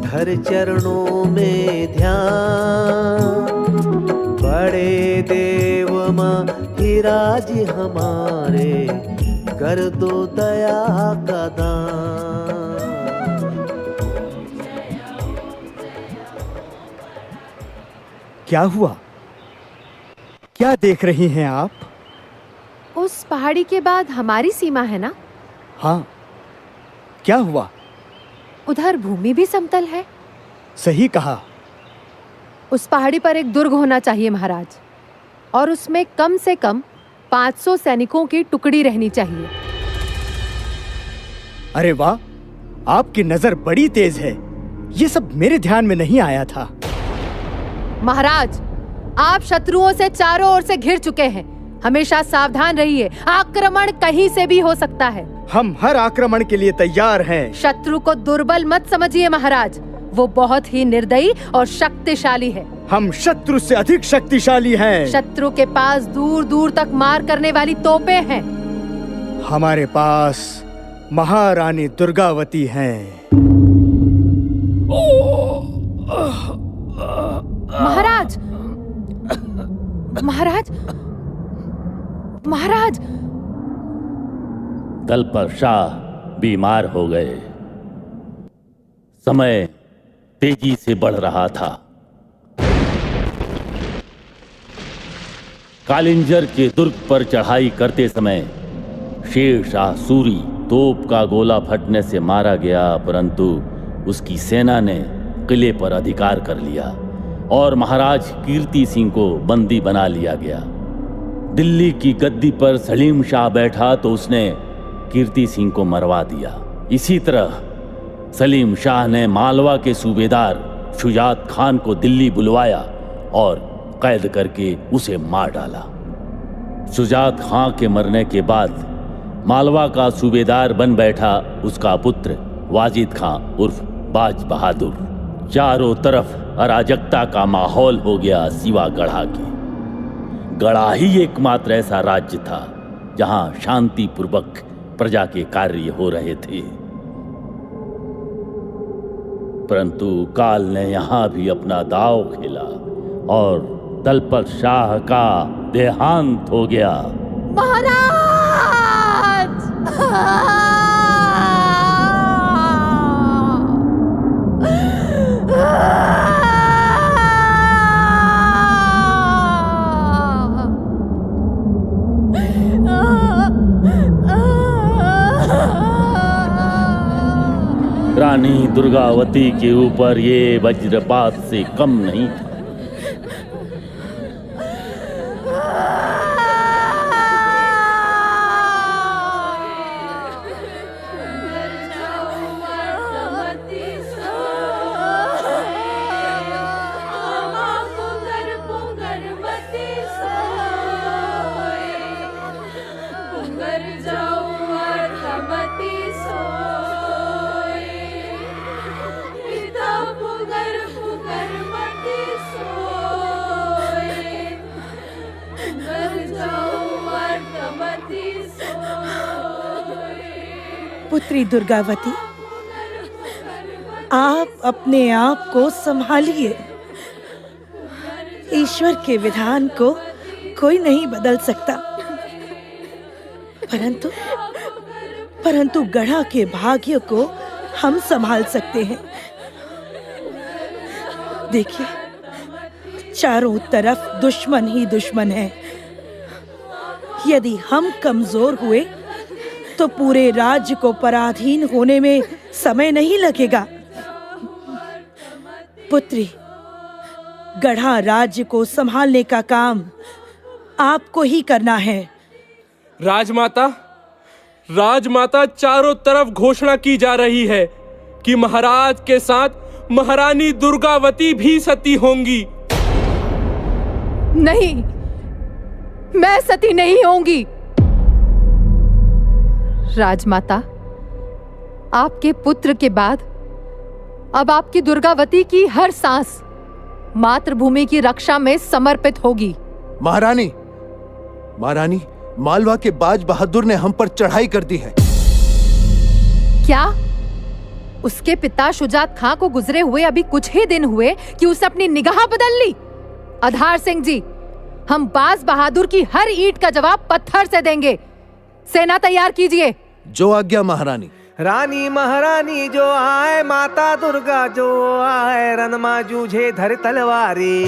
[SPEAKER 2] धर चरणों में ध्यान। बड़े देव मां हिराज हमारे, कर दो दया का दान।
[SPEAKER 9] क्या हुआ? क्या देख रही हैं आप?
[SPEAKER 8] उस पहाड़ी के बाद हमारी सीमा है ना?
[SPEAKER 9] हाँ, क्या हुआ?
[SPEAKER 8] उधर भूमि भी समतल है।
[SPEAKER 9] सही कहा।
[SPEAKER 8] उस पहाड़ी पर एक दुर्ग होना चाहिए महाराज, और उसमें कम से कम 500 सैनिकों की टुकड़ी रहनी चाहिए।
[SPEAKER 9] अरे वाह, आपकी नजर बड़ी तेज है। ये सब मेरे ध्यान में नहीं आया था।
[SPEAKER 8] महाराज, आप शत्रुओं से चारों ओर से घिर चुके हैं। हमेशा सावधान रहिए, आक्रमण कहीं से भी हो सकता है।
[SPEAKER 9] हम हर आक्रमण के लिए तैयार हैं।
[SPEAKER 8] शत्रु को दुर्बल मत समझिए महाराज, वो बहुत ही निर्दयी और शक्तिशाली है।
[SPEAKER 9] हम शत्रु से अधिक शक्तिशाली हैं।
[SPEAKER 8] शत्रु के पास दूर दूर तक मार करने वाली तोपें हैं।
[SPEAKER 9] हमारे पास महारानी दुर्गावती हैं।
[SPEAKER 8] महाराज, महाराज, महाराज।
[SPEAKER 1] दलपत शाह बीमार हो गए। समय तेजी से बढ़ रहा था। कालिंजर के दुर्ग पर चढ़ाई करते समय शेर शाह सूरी तोप का गोला फटने से मारा गया, परंतु उसकी सेना ने किले पर अधिकार कर लिया और महाराज कीर्ति सिंह को बंदी बना लिया गया। दिल्ली की गद्दी पर सलीम शाह बैठा तो उसने कीर्ति सिंह को मरवा दिया। इसी तरह सलीम शाह ने मालवा के सूबेदार शुजात खान को दिल्ली बुलवाया और कैद करके उसे मार डाला। शुजात खां के मरने के बाद मालवा का सूबेदार बन बैठा उसका पुत्र वाजिद खां उर्फ बाज बहादुर। चारों तरफ अराजकता का माहौल हो गया सिवा गढ़ा के। गढ़ा ही एकमात्र ऐसा राज्य था जहां शांतिपूर्वक प्रजा के कार्य हो रहे थे। परंतु काल ने यहां भी अपना दांव खेला और दलपत शाह का देहांत हो गया। रानी दुर्गावती के ऊपर ये वज्रपात से कम नहीं था।
[SPEAKER 12] पुत्री दुर्गावती, आप अपने आप को संभालिए। ईश्वर के विधान को कोई नहीं बदल सकता, परंतु गढ़ा के भाग्य को हम संभाल सकते हैं। देखिए, चारों तरफ दुश्मन ही दुश्मन है। यदि हम कमजोर हुए तो पूरे राज्य को पराधीन होने में समय नहीं लगेगा। पुत्री, गढ़ा राज्य को संभालने का काम आपको ही करना है।
[SPEAKER 18] राजमाता चारों तरफ घोषणा की जा रही है कि महाराज के साथ महारानी दुर्गावती भी सती होंगी।
[SPEAKER 8] नहीं, मैं सती नहीं होंगी। राजमाता, आपके पुत्र के बाद अब आपकी दुर्गावती की हर सांस मातृभूमि की रक्षा में समर्पित होगी।
[SPEAKER 17] महारानी, मालवा के बाज बहादुर ने हम पर चढ़ाई कर दी है।
[SPEAKER 8] क्या? उसके पिता शुजात खां को गुजरे हुए अभी कुछ ही दिन हुए कि उसने अपनी निगाह बदल ली। आधार सिंह जी, हम बाज बहादुर की हर ईंट का जवाब पत्थर से देंगे। सेना तैयार कीजिए।
[SPEAKER 17] जो आज्ञा महारानी।
[SPEAKER 2] रानी महारानी जो आए, माता दुर्गा जो आए, रणमा जूझे धर तलवारी।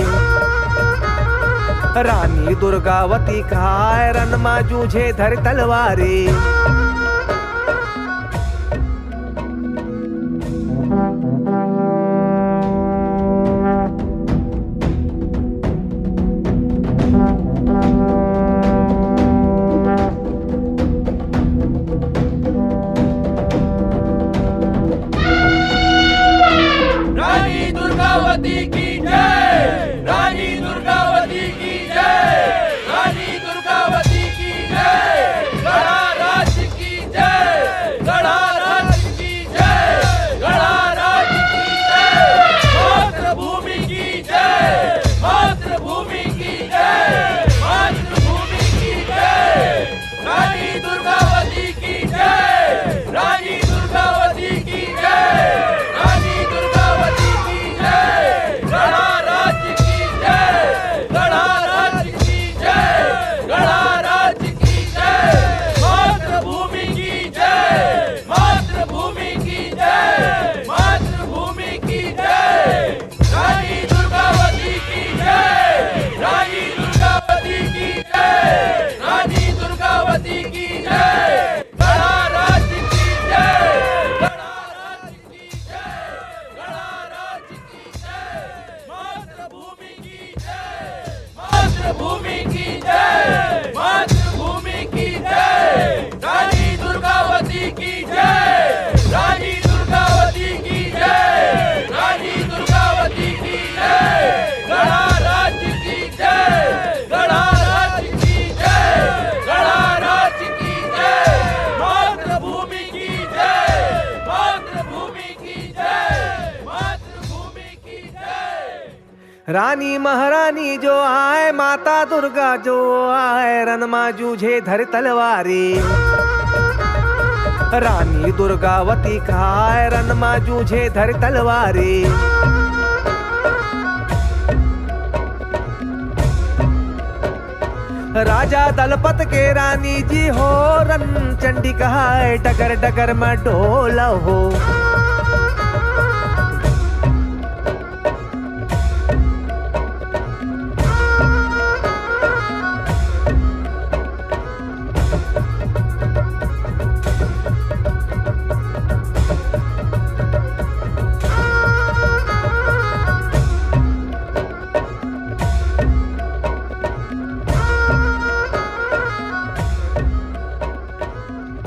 [SPEAKER 2] रानी दुर्गावती कहाए, रणमा जूझे धर तलवारी।
[SPEAKER 18] गढ़ा राज्य की
[SPEAKER 2] रानी महारानी जो आए, माता दुर्गा जो आए, रणमा जूझे धर तलवारी। रानी दुर्गावती खाए, रणमा जूझे धर तलवारी। राजा दलपत के रानी जी हो, रन चंडी कहाए, डगर डगर में ढोल हो।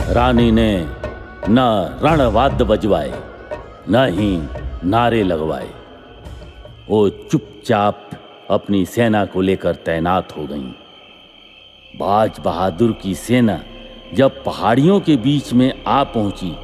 [SPEAKER 1] रानी ने न रणवाद्य बजवाए, न ही नारे लगवाए। वो चुपचाप अपनी सेना को लेकर तैनात हो गईं। बाज बहादुर की सेना जब पहाड़ियों के बीच में आ पहुंची,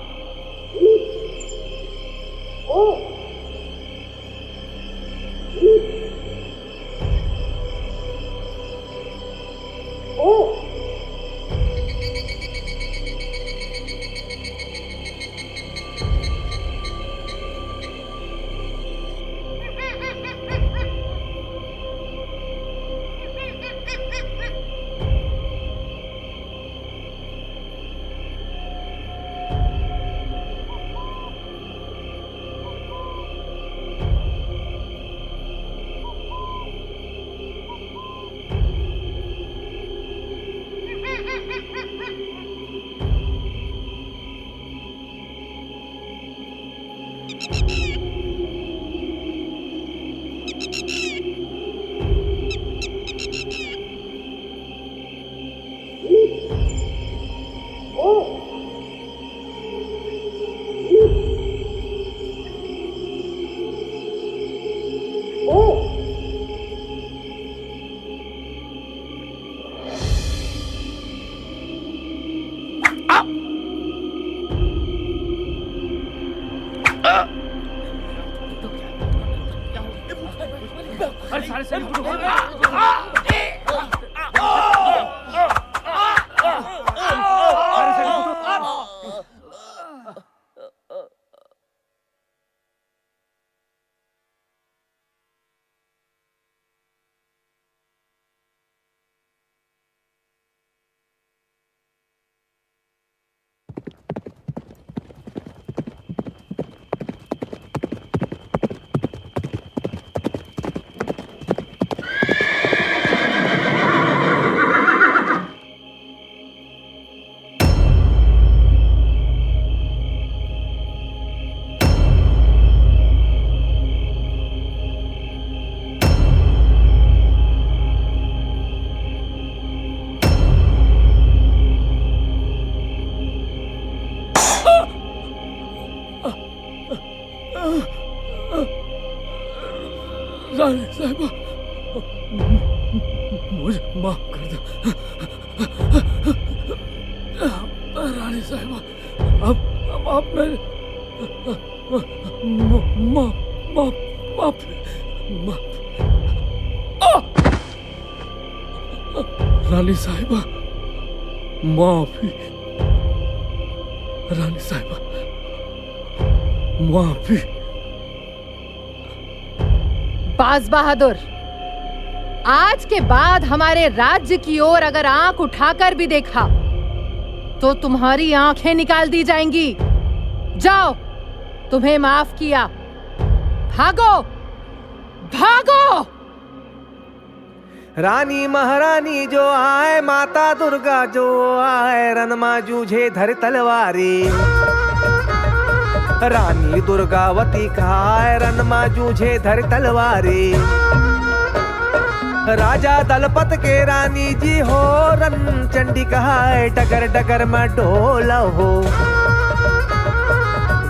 [SPEAKER 5] रानी साहिबा, मुझे माफ कर दो। रानी साहिबा, आप मेरे रानी साहिबा, माफी। रानी साहिबा, माफी।
[SPEAKER 8] बाज बहादुर, आज के बाद हमारे राज्य की ओर अगर आंख उठाकर भी देखा तो तुम्हारी आंखें निकाल दी जाएंगी। जाओ, तुम्हें माफ किया। भागो, भागो।
[SPEAKER 2] रानी महारानी जो आए, माता दुर्गा जो आए, रणमा जूझे धर तलवारी। रानी दुर्गावती खाए, रणमा जूझे धर तलवारी। राजा दलपत के रानी जी हो, रन चंडी कहाए, डगर डगर में ढोल हो।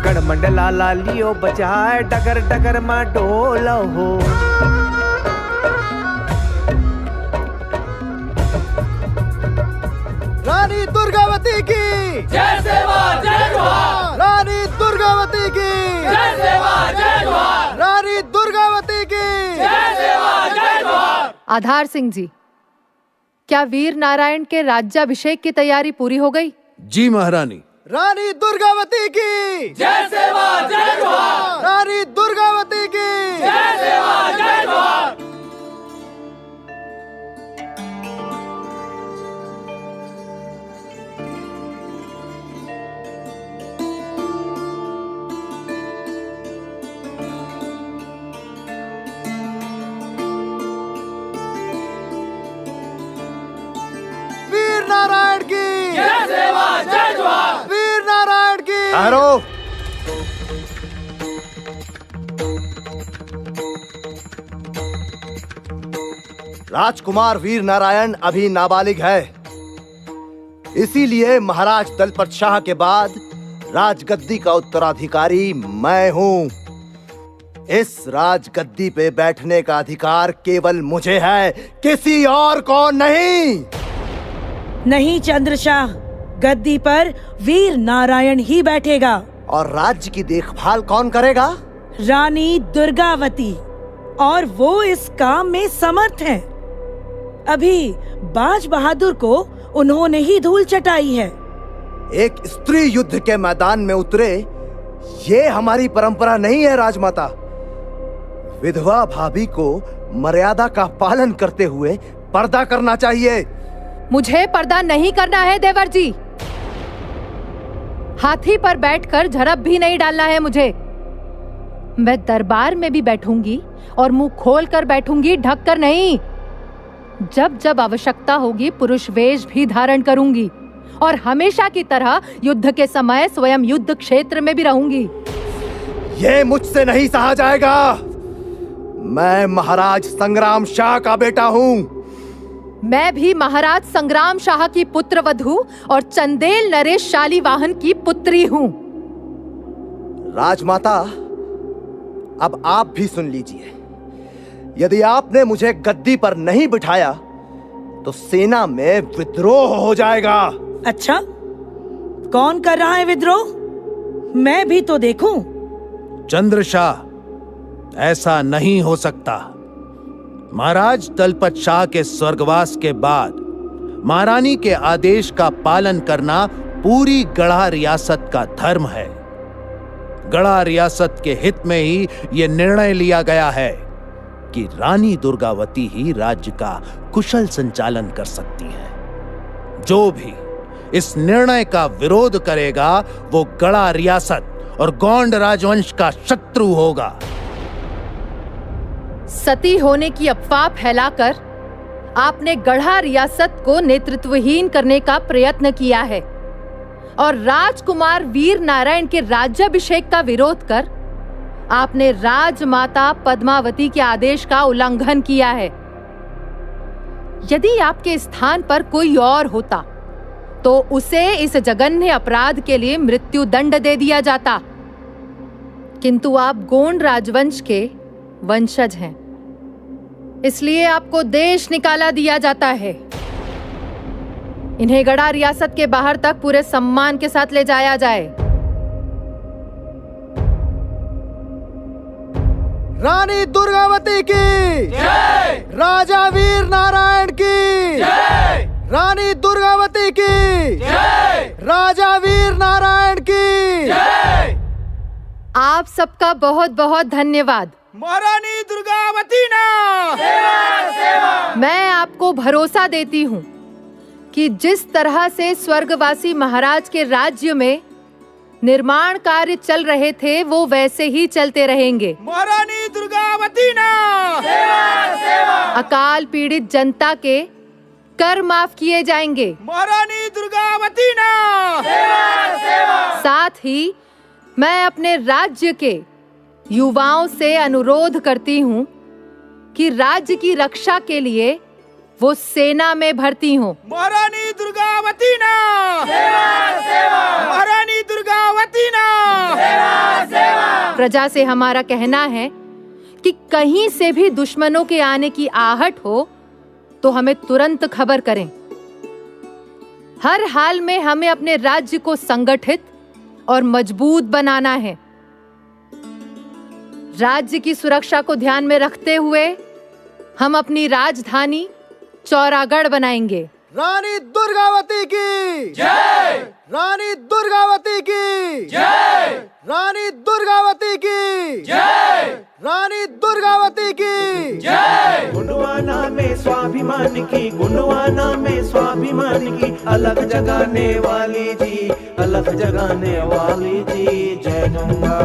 [SPEAKER 2] गढ़मंडला लालियो बजाए, डगर डगर में ढोल हो।
[SPEAKER 9] रानी दुर्गावती की
[SPEAKER 5] जय सेवा जय जोहार।
[SPEAKER 9] रानी दुर्गावती की
[SPEAKER 5] जय सेवा जय जोहार।
[SPEAKER 9] रानी दुर्गावती की
[SPEAKER 5] जय सेवा
[SPEAKER 8] आधार सिंह जी, क्या वीर नारायण के राज्याभिषेक की तैयारी पूरी हो गई?
[SPEAKER 17] जी महारानी।
[SPEAKER 4] रानी दुर्गावती की
[SPEAKER 5] जय सेवा जय जोहार।
[SPEAKER 4] रानी दुर्गावती की
[SPEAKER 5] जय सेवा जय जोहार।
[SPEAKER 4] वीर नारायण की
[SPEAKER 5] जय सेवा जय जोहार।
[SPEAKER 4] वीर नारायण की।
[SPEAKER 16] ठहरो।
[SPEAKER 4] राजकुमार वीर नारायण अभी नाबालिग है, इसीलिए महाराज दलपत शाह के बाद राजगद्दी का उत्तराधिकारी मैं हूं। इस राजगद्दी पे बैठने का अधिकार केवल मुझे है, किसी और को नहीं।
[SPEAKER 12] नहीं चंद्रशाह, गद्दी पर वीर नारायण ही बैठेगा।
[SPEAKER 4] और राज्य की देखभाल कौन करेगा?
[SPEAKER 12] रानी दुर्गावती, और वो इस काम में समर्थ हैं। अभी बाज बहादुर को उन्होंने ही धूल चटाई है।
[SPEAKER 4] एक स्त्री युद्ध के मैदान में उतरे, ये हमारी परंपरा नहीं है राजमाता। विधवा भाभी को मर्यादा का पालन करते हुए पर्दा करना चाहिए।
[SPEAKER 8] मुझे पर्दा नहीं करना है देवर जी। हाथी पर बैठकर झड़प भी नहीं डालना है मुझे। मैं दरबार में भी बैठूंगी और मुंह खोल कर बैठूंगी, ढक कर नहीं। जब जब आवश्यकता होगी पुरुष वेश भी धारण करूंगी और हमेशा की तरह युद्ध के समय स्वयं युद्ध क्षेत्र में भी रहूंगी।
[SPEAKER 4] ये मुझसे नहीं सहा जाएगा। मैं महाराज संग्राम शाह का बेटा हूँ।
[SPEAKER 8] मैं भी महाराज संग्राम शाह की पुत्रवधू और चंदेल नरेश शालीवाहन की पुत्री हूँ।
[SPEAKER 4] राजमाता, अब आप भी सुन लीजिए। यदि आपने मुझे गद्दी पर नहीं बिठाया तो सेना में विद्रोह हो जाएगा।
[SPEAKER 12] अच्छा, कौन कर रहा है विद्रोह? मैं भी तो देखूं।
[SPEAKER 17] चंद्रशाह, ऐसा नहीं हो सकता। महाराज दलपत शाह के स्वर्गवास के बाद महारानी के आदेश का पालन करना पूरी गढ़ा रियासत का धर्म है। गढ़ा रियासत के हित में ही यह निर्णय लिया गया है कि रानी दुर्गावती ही राज्य का कुशल संचालन कर सकती है। जो भी इस निर्णय का विरोध करेगा वो गढ़ा रियासत और गोंड राजवंश का शत्रु होगा।
[SPEAKER 8] सती होने की अफवाह फैलाकर आपने गढ़ा रियासत को नेतृत्वहीन करने का प्रयत्न किया है और राजकुमार वीर नारायण के राज्याभिषेक का विरोध कर आपने राजमाता पद्मावती के आदेश का उल्लंघन किया है। यदि आपके स्थान पर कोई और होता तो उसे इस जघन्य अपराध के लिए मृत्यु दंड दे दिया जाता, किंतु आप गोंड राजवंश के वंशज हैं, इसलिए आपको देश निकाला दिया जाता है। इन्हें गढ़ा रियासत के बाहर तक पूरे सम्मान के साथ ले जाया जाए।
[SPEAKER 4] रानी दुर्गावती की
[SPEAKER 5] जय।
[SPEAKER 4] राजा वीर नारायण की
[SPEAKER 5] जय।
[SPEAKER 4] रानी दुर्गावती की
[SPEAKER 5] जय।
[SPEAKER 4] राजा वीर नारायण की
[SPEAKER 5] जय।
[SPEAKER 8] आप सबका बहुत बहुत धन्यवाद।
[SPEAKER 5] महारानी दुर्गावती ना सेवा सेवा।
[SPEAKER 8] मैं आपको भरोसा देती हूँ कि जिस तरह से स्वर्गवासी महाराज के राज्य में निर्माण कार्य चल रहे थे वो वैसे ही चलते रहेंगे।
[SPEAKER 5] महारानी दुर्गावती ना सेवा सेवा।
[SPEAKER 8] अकाल पीड़ित जनता के कर माफ किए जाएंगे।
[SPEAKER 5] महारानी दुर्गावती ना सेवा सेवा।
[SPEAKER 8] साथ ही मैं अपने राज्य के युवाओं से अनुरोध करती हूँ कि राज्य की रक्षा के लिए वो सेना में भर्ती हों।
[SPEAKER 5] महारानी दुर्गावती ना सेवा सेवा। महारानी दुर्गावती ना सेवा सेवा।
[SPEAKER 8] प्रजा से हमारा कहना है कि कहीं से भी दुश्मनों के आने की आहट हो तो हमें तुरंत खबर करें। हर हाल में हमें अपने राज्य को संगठित और मजबूत बनाना है। राज्य की सुरक्षा को ध्यान में रखते हुए हम अपनी राजधानी चौरागढ़ बनाएंगे।
[SPEAKER 4] रानी दुर्गावती की
[SPEAKER 3] जय!
[SPEAKER 4] रानी दुर्गावती की
[SPEAKER 3] जय!
[SPEAKER 4] रानी दुर्गावती की
[SPEAKER 3] जय!
[SPEAKER 4] रानी दुर्गावती की
[SPEAKER 3] जय!
[SPEAKER 2] गुंडवाना में स्वाभिमान की, गुंडवाना में स्वाभिमान की, अलग जगाने वाली जी, अलग जगाने वाली जी, जय गंगा।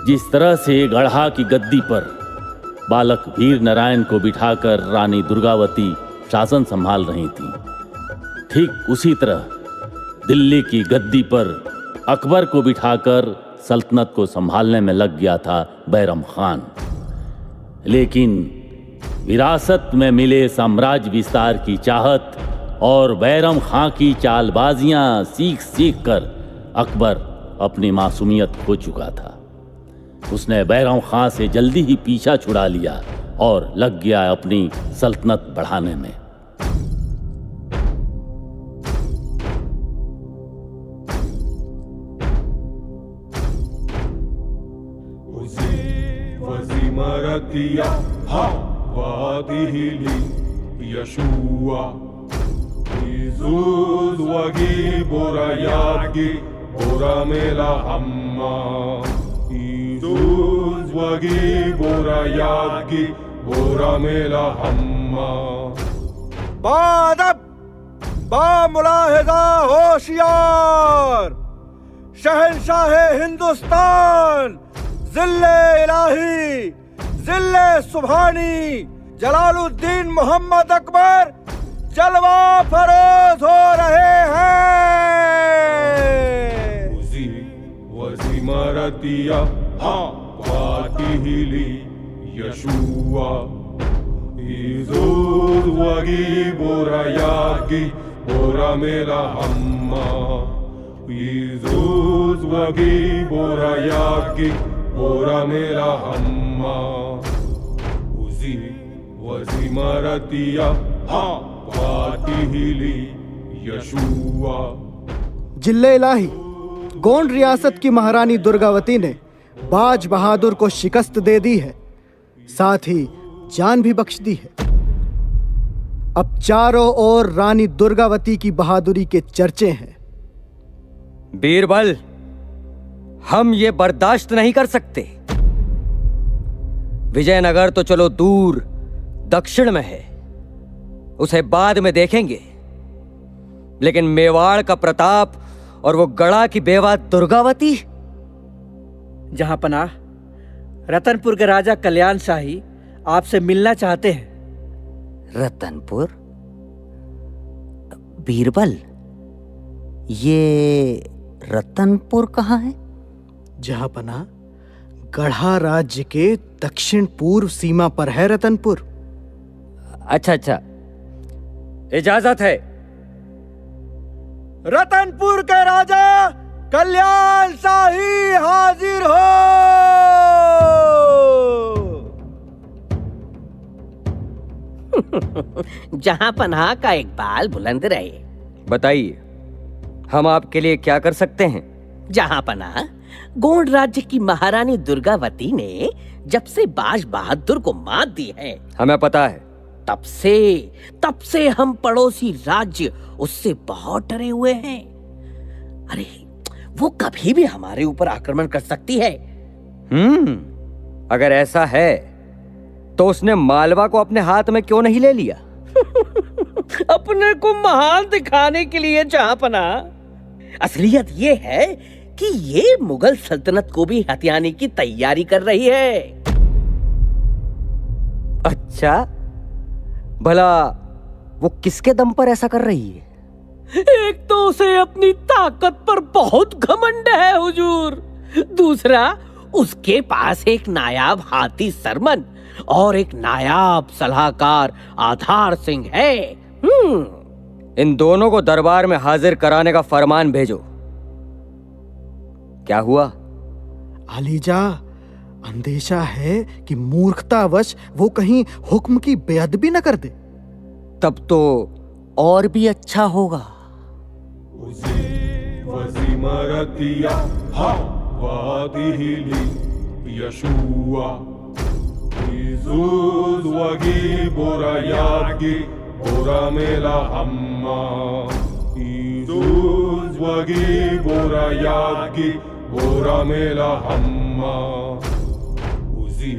[SPEAKER 1] जिस तरह से गढ़ा की गद्दी पर बालक वीर नारायण को बिठाकर रानी दुर्गावती शासन संभाल रही थी, ठीक उसी तरह दिल्ली की गद्दी पर अकबर को बिठाकर सल्तनत को संभालने में लग गया था बैरम खान। लेकिन विरासत में मिले साम्राज्य विस्तार की चाहत और बैरम खां की चालबाजियां सीख सीख कर अकबर अपनी मासूमियत खो चुका था। उसने बैरम खां से जल्दी ही पीछा छुड़ा लिया और लग गया अपनी सल्तनत बढ़ाने में।
[SPEAKER 19] Maratia ha vadihili Yeshua Jesus wagi borayagi boramela hamma Jesus wagi borayagi boramela hamma
[SPEAKER 3] बादब बा मुलाहिजा होशियार शहंशाह हिंदुस्तान जिल्ले इलाही जिल्ले सुभानी जलालुद्दीन मोहम्मद अकबर जलवा फरोज हो रहे हैं।
[SPEAKER 19] वजी मरतिया हा वातिहिली यशुआ इज़ुज़ वगी बोरायागी बोरा मेला हम्मा इज़ुज़ वगी बोरायागी बोरा मेला हम्मा उजी वजी मरतिया हा वातिहिली यशुआ।
[SPEAKER 9] जिल्ले इलाही गोंड रियासत की महारानी दुर्गावती ने बाज बहादुर को शिकस्त दे दी है, साथ ही जान भी बख्श दी है। अब चारों ओर रानी दुर्गावती की बहादुरी के चर्चे हैं।
[SPEAKER 20] बीरबल, हम ये बर्दाश्त नहीं कर सकते। विजयनगर तो चलो दूर दक्षिण में है, उसे बाद में देखेंगे, लेकिन मेवाड़ का प्रताप और वो गढ़ा की बेवा दुर्गावती।
[SPEAKER 12] जहां पनाह रतनपुर के राजा कल्याण शाही आपसे मिलना चाहते हैं।
[SPEAKER 21] रतनपुर? बीरबल, ये रतनपुर कहाँ है?
[SPEAKER 9] जहां पना गढ़ा राज्य के दक्षिण पूर्व सीमा पर है रतनपुर।
[SPEAKER 20] अच्छा अच्छा, इजाजत है।
[SPEAKER 3] रतनपुर के राजा कल्याण शाही हाजिर हो।
[SPEAKER 21] जहां पनाह का इकबाल बुलंद रहे।
[SPEAKER 20] बताइए, हम आपके लिए क्या कर सकते हैं?
[SPEAKER 21] जहां पनाह गोंड राज्य की महारानी दुर्गावती ने जब से बाज बहादुर को मात दी है,
[SPEAKER 20] हमें पता है,
[SPEAKER 21] तब से हम पड़ोसी राज्य उससे बहुत डरे हुए हैं। अरे वो कभी भी हमारे ऊपर आक्रमण कर सकती है।
[SPEAKER 20] अगर ऐसा है तो उसने मालवा को अपने हाथ में क्यों नहीं ले लिया?
[SPEAKER 21] अपने को महान दिखाने के लिए जहांपना। असलियत ये है कि ये मुगल सल्तनत को भी हथियाने की तैयारी कर रही है।
[SPEAKER 20] अच्छा, भला वो किसके दम पर ऐसा कर रही है?
[SPEAKER 21] एक तो उसे अपनी ताकत पर बहुत घमंड है हुजूर, दूसरा उसके पास एक नायाब हाथी सरमन और एक नायाब सलाहकार आधार सिंह है।
[SPEAKER 20] इन दोनों को दरबार में हाजिर कराने का फरमान भेजो। क्या हुआ?
[SPEAKER 9] आलीजा, अंदेशा है कि मूर्खतावश वो कहीं हुक्म की बेअदबी न कर दे।
[SPEAKER 21] तब तो और भी अच्छा होगा।
[SPEAKER 19] वजीमरतिया हा वादिहिली यशुआ Izuzwagi bora yagi bora mela hamma. Izuzwagi bora yagi bora mela hamma. Uzi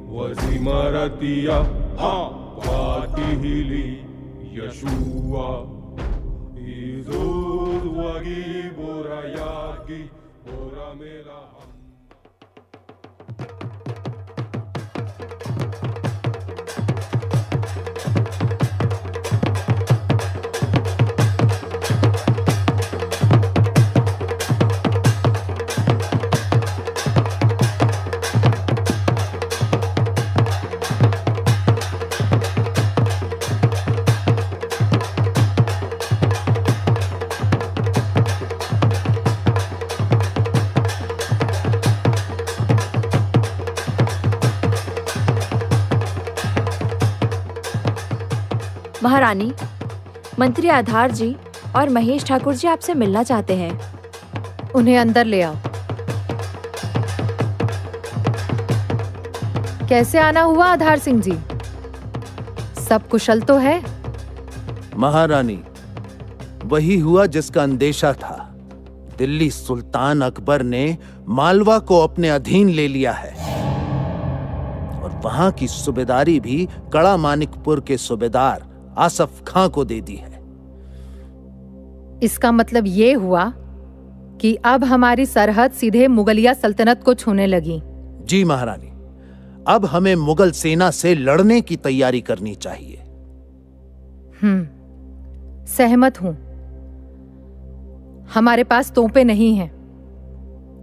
[SPEAKER 19] wazi maratia ha patihili Yeshua. Izuzwagi bora yagi bora mela hamma.
[SPEAKER 7] महारानी, मंत्री आधार जी और महेश ठाकुर जी आपसे मिलना चाहते हैं।
[SPEAKER 8] उन्हें अंदर ले आओ। कैसे आना हुआ आधार सिंह जी? सब कुशल तो है?
[SPEAKER 17] महारानी, वही हुआ जिसका अंदेशा था। दिल्ली सुल्तान अकबर ने मालवा को अपने अधीन ले लिया है और वहां की सूबेदारी भी कड़ा मानिकपुर के सूबेदार आसफ खां को दे दी है।
[SPEAKER 8] इसका मतलब ये हुआ कि अब हमारी सरहद सीधे मुगलिया सल्तनत को छूने लगी।
[SPEAKER 17] जी महारानी, अब हमें मुगल सेना से लड़ने की तैयारी करनी चाहिए।
[SPEAKER 8] सहमत हूं। हमारे पास तोपें नहीं हैं।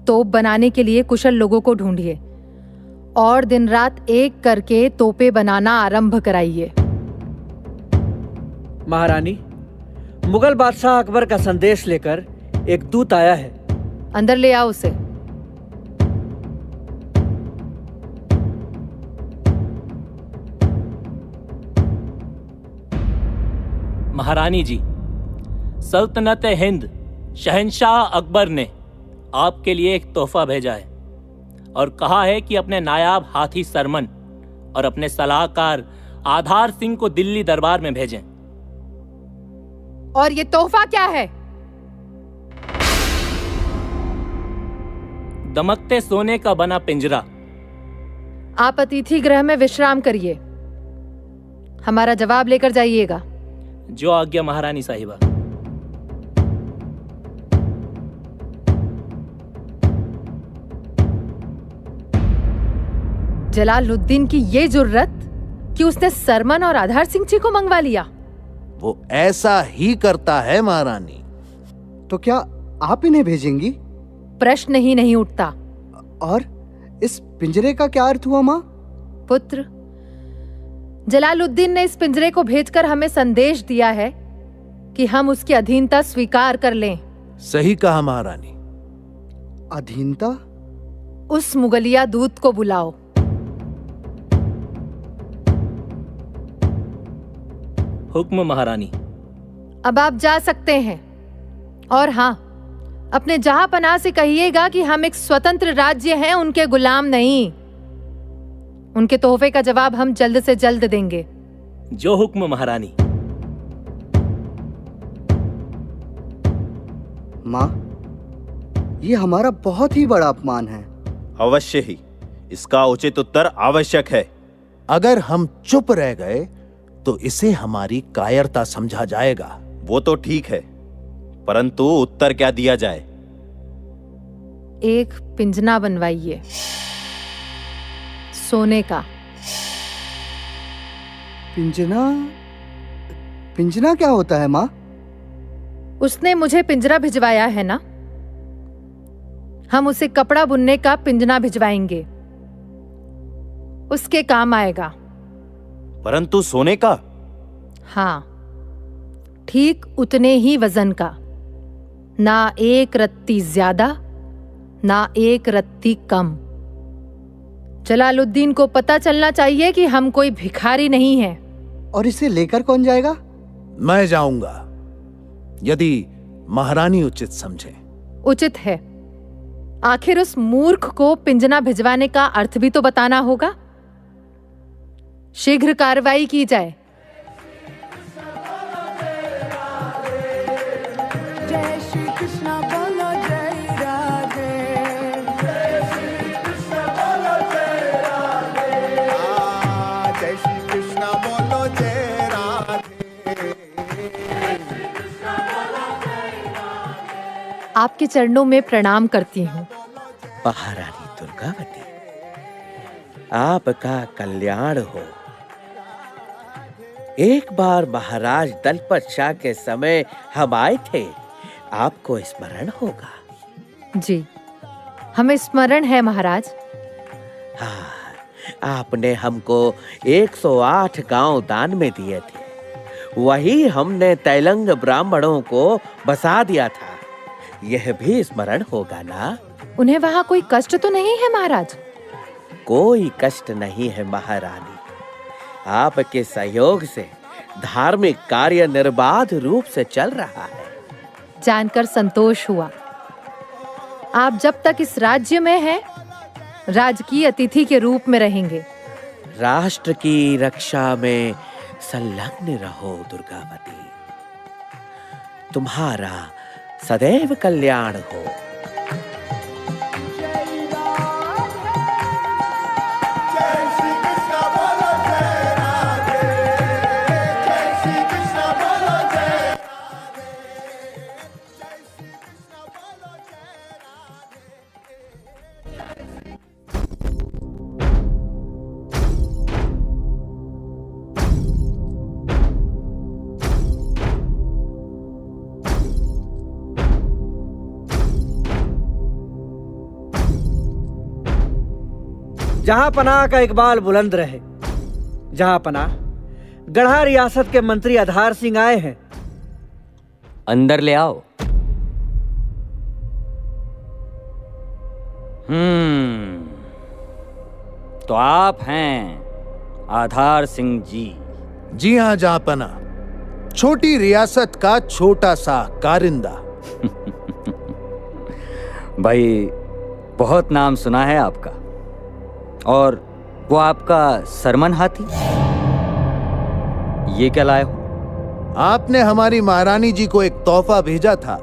[SPEAKER 8] तोप बनाने के लिए कुशल लोगों को ढूंढिए और दिन रात एक करके तोपें बनाना आरंभ कराइए।
[SPEAKER 22] महारानी, मुगल बादशाह अकबर का संदेश लेकर एक दूत आया है।
[SPEAKER 8] अंदर ले आओ उसे।
[SPEAKER 23] महारानी जी, सल्तनत हिंद शहंशाह अकबर ने आपके लिए एक तोहफा भेजा है और कहा है कि अपने नायाब हाथी सरमन और अपने सलाहकार आधार सिंह को दिल्ली दरबार में भेजें।
[SPEAKER 8] और ये तोहफा क्या है?
[SPEAKER 23] दमकते सोने का बना पिंजरा।
[SPEAKER 8] आप अतिथि गृह में विश्राम करिए। हमारा जवाब लेकर जाइएगा।
[SPEAKER 23] जो आज्ञा महारानी साहिबा।
[SPEAKER 8] जलालुद्दीन की ये जुर्रत कि उसने सरमन और आधार सिंह जी को मंगवा लिया।
[SPEAKER 17] वो ऐसा ही करता है महारानी।
[SPEAKER 4] तो क्या आप इन्हें भेजेंगी?
[SPEAKER 8] प्रश्न ही नहीं उठता।
[SPEAKER 4] और इस पिंजरे का क्या अर्थ हुआ माँ?
[SPEAKER 8] पुत्र, जलालुद्दीन ने इस पिंजरे को भेजकर हमें संदेश दिया है कि हम उसकी अधीनता स्वीकार कर लें।
[SPEAKER 17] सही कहा महारानी।
[SPEAKER 4] अधीनता?
[SPEAKER 8] उस मुगलिया दूत को बुलाओ।
[SPEAKER 23] हुक्म महारानी।
[SPEAKER 8] अब आप जा सकते हैं। और हाँ, अपने जहांपनाह से कहिएगा कि हम एक स्वतंत्र राज्य हैं, उनके गुलाम नहीं। उनके तोहफे का जवाब हम जल्द से जल्द देंगे।
[SPEAKER 23] जो हुक्म महारानी।
[SPEAKER 4] माँ, ये हमारा बहुत ही बड़ा अपमान है।
[SPEAKER 16] अवश्य ही। इसका उचित उत्तर आवश्यक है।
[SPEAKER 17] अगर हम चुप रह गए तो इसे हमारी कायरता समझा जाएगा।
[SPEAKER 16] वो तो ठीक है, परंतु उत्तर क्या दिया जाए?
[SPEAKER 8] एक पिंजना बनवाइए, सोने का।
[SPEAKER 4] पिंजना? पिंजना क्या होता है माँ?
[SPEAKER 8] उसने मुझे पिंजरा भिजवाया है ना, हम उसे कपड़ा बुनने का पिंजना भिजवाएंगे। उसके काम आएगा।
[SPEAKER 16] परंतु सोने का?
[SPEAKER 8] हाँ, ठीक उतने ही वजन का। ना एक रत्ती ज्यादा, ना एक रत्ती कम। जलालुद्दीन को पता चलना चाहिए कि हम कोई भिखारी नहीं हैं।
[SPEAKER 4] और इसे लेकर कौन जाएगा?
[SPEAKER 17] मैं जाऊंगा, यदि महारानी उचित समझे।
[SPEAKER 8] उचित है। आखिर उस मूर्ख को पिंजना भिजवाने का अर्थ भी तो बताना होगा। शीघ्र कार्रवाई की जाए।
[SPEAKER 2] जय श्री कृष्ण बोलो जय राधे। जय श्री कृष्ण बोलो जय राधे।
[SPEAKER 5] जय श्री कृष्ण बोलो जय राधे।
[SPEAKER 8] आपके चरणों में प्रणाम करती हूँ।
[SPEAKER 22] महारानी दुर्गावती, आपका कल्याण हो। एक बार महाराज दलपत शाह के समय हम आए थे, आपको स्मरण होगा।
[SPEAKER 8] जी, हमें स्मरण है महाराज।
[SPEAKER 22] हाँ, आपने हमको 108 गांव दान में दिए थे। वही हमने तैलंग ब्राह्मणों को बसा दिया था, यह भी स्मरण होगा ना?
[SPEAKER 8] उन्हें वहाँ कोई कष्ट तो नहीं है महाराज?
[SPEAKER 22] कोई कष्ट नहीं है महारानी। आपके सहयोग से धार्मिक कार्य निर्बाध रूप से चल रहा है।
[SPEAKER 8] जानकर संतोष हुआ। आप जब तक इस राज्य में हैं, राजकीय अतिथि के रूप में रहेंगे।
[SPEAKER 22] राष्ट्र की रक्षा में संलग्न रहो दुर्गावती। तुम्हारा सदैव कल्याण हो। जहां पनाह का इकबाल बुलंद रहे। जहां पनाह गढ़ा रियासत के मंत्री आधार सिंह आए हैं।
[SPEAKER 20] अंदर ले आओ। तो आप हैं आधार सिंह जी?
[SPEAKER 17] जी हाँ जहाँपना, छोटी रियासत का छोटा सा कारिंदा।
[SPEAKER 20] भाई, बहुत नाम सुना है आपका। और वो आपका सरमन हाथी, ये क्या लाए हो?
[SPEAKER 17] आपने हमारी महारानी जी को एक तोहफा भेजा था,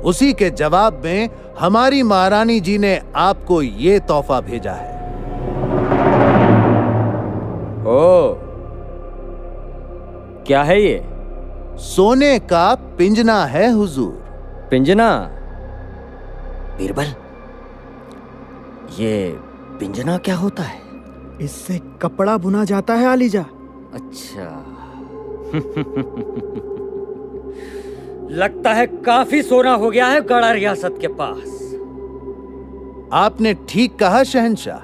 [SPEAKER 17] उसी के जवाब में हमारी महारानी जी ने आपको ये तोहफा भेजा है।
[SPEAKER 20] ओ, क्या है ये?
[SPEAKER 17] सोने का पिंजना है हुजूर।
[SPEAKER 20] पिंजना? बीरबल, ये पिंजना क्या होता है?
[SPEAKER 9] इससे कपड़ा बुना जाता है आलीजा।
[SPEAKER 20] अच्छा। लगता है काफी सोना हो गया है गढ़ा रियासत के पास।
[SPEAKER 17] आपने ठीक कहा शहंशाह,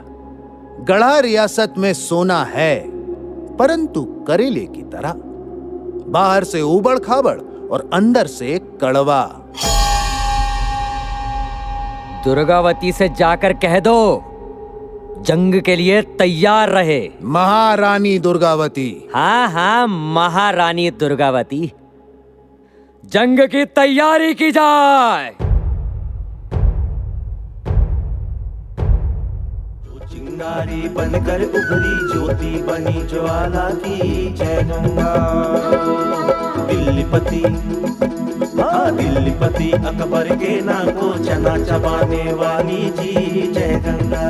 [SPEAKER 17] गढ़ा रियासत में सोना है, परंतु करेले की तरह, बाहर से उबड़ खाबड़ और अंदर से कड़वा।
[SPEAKER 20] दुर्गावती से जाकर कह दो जंग के लिए तैयार रहे।
[SPEAKER 17] महारानी दुर्गावती।
[SPEAKER 20] हाँ हाँ, महारानी दुर्गावती, जंग की तैयारी की जाए।
[SPEAKER 2] चिंगारी बनकर उभरी ज्योति बनी ज्वाला की जय गंगा। दिल्लीपति, हाँ दिल्लीपति अकबर के नाम को चना चबाने वाली जी जय गंगा।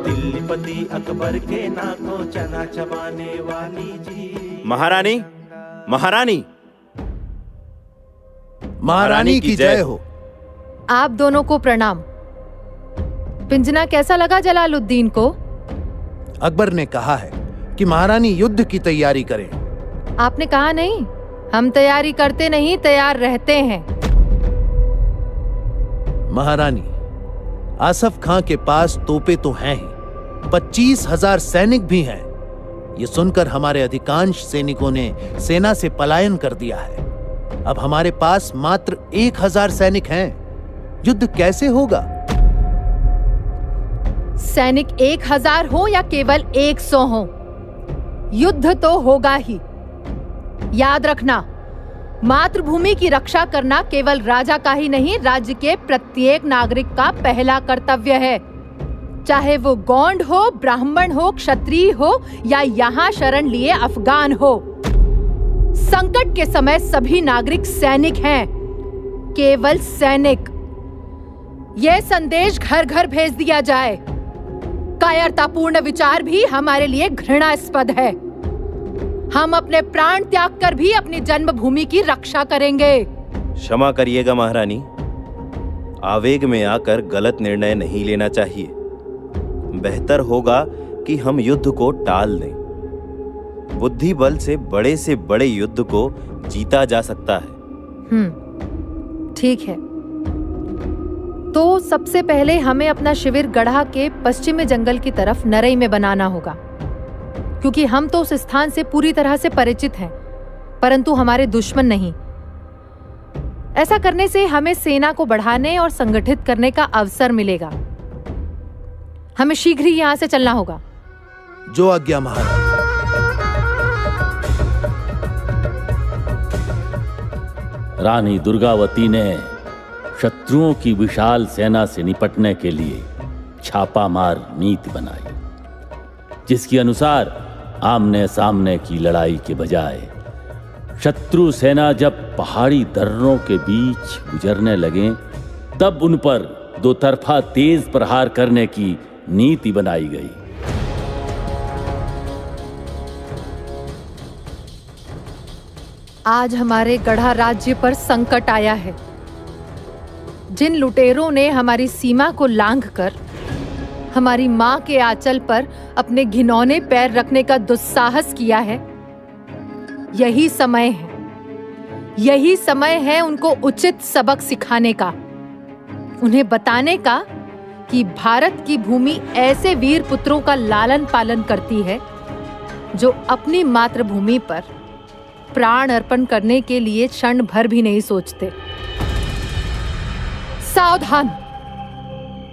[SPEAKER 2] दिल्लीपति अकबर के नाम को चना चबाने वाली जी।
[SPEAKER 16] महारानी, महारानी,
[SPEAKER 17] महारानी की जय हो।
[SPEAKER 8] आप दोनों को प्रणाम। पिंजना कैसा लगा जलालुद्दीन को?
[SPEAKER 17] अकबर ने कहा है कि महारानी युद्ध की तैयारी करें।
[SPEAKER 8] आपने कहा नहीं? हम तैयारी करते नहीं, तैयार रहते हैं।
[SPEAKER 17] महारानी, आसफ खां के पास तोपे तो हैं ही, 25,000 सैनिक भी हैं। ये सुनकर हमारे अधिकांश सैनिकों ने सेना से पलायन कर दिया है। अब हमारे पास मात्र 1,000 सैनिक हैं। युद्ध कैसे होगा?
[SPEAKER 8] सैनिक 1,000 हो या केवल 100 हो, युद्ध तो होगा ही। याद रखना, मातृभूमि की रक्षा करना केवल राजा का ही नहीं, राज्य के प्रत्येक नागरिक का पहला कर्तव्य है। चाहे वो गौंड हो, ब्राह्मण हो, क्षत्रिय हो या यहाँ शरण लिए अफगान हो। संकट के समय सभी नागरिक सैनिक हैं, केवल सैनिक। यह संदेश घर घर भेज दिया जाए। कायरतापूर्ण विचार भी हमारे लिए घृणास्पद है। हम अपने प्राण त्याग कर भी अपनी जन्मभूमि की रक्षा करेंगे।
[SPEAKER 16] क्षमा करिएगा महारानी, आवेग में आकर गलत निर्णय नहीं लेना चाहिए। बेहतर होगा कि हम युद्ध को टाल दें। बुद्धि बल से बड़े युद्ध को जीता जा सकता है।
[SPEAKER 8] ठीक है, तो सबसे पहले हमें अपना शिविर गढ़ा के पश्चिमी जंगल की तरफ नरई में बनाना होगा, क्योंकि हम तो उस स्थान से पूरी तरह से परिचित हैं, परंतु हमारे दुश्मन नहीं। ऐसा करने से हमें सेना को बढ़ाने और संगठित करने का अवसर मिलेगा। हमें शीघ्र ही यहाँ से चलना होगा।
[SPEAKER 17] जो आज्ञा महाराज।
[SPEAKER 1] रानी दुर्गावती ने शत्रुओं की विशाल सेना से निपटने के लिए छापामार नीति बनाई, जिसके अनुसार आमने सामने की लड़ाई के बजाय शत्रु सेना जब पहाड़ी दर्रों के बीच गुजरने लगे, तब उन पर दो तरफा तेज प्रहार करने की नीति बनाई गई।
[SPEAKER 8] आज हमारे गढ़ा राज्य पर संकट आया है। जिन लुटेरों ने हमारी सीमा को लांघकर हमारी मां के आंचल पर अपने घिनौने पैर रखने का दुस्साहस किया है, यही समय है उनको उचित सबक सिखाने का, उन्हें बताने का कि भारत की भूमि ऐसे वीर पुत्रों का लालन पालन करती है जो अपनी मातृभूमि पर प्राण अर्पण करने के लिए क्षण भर भी नहीं सोचते। सावधान,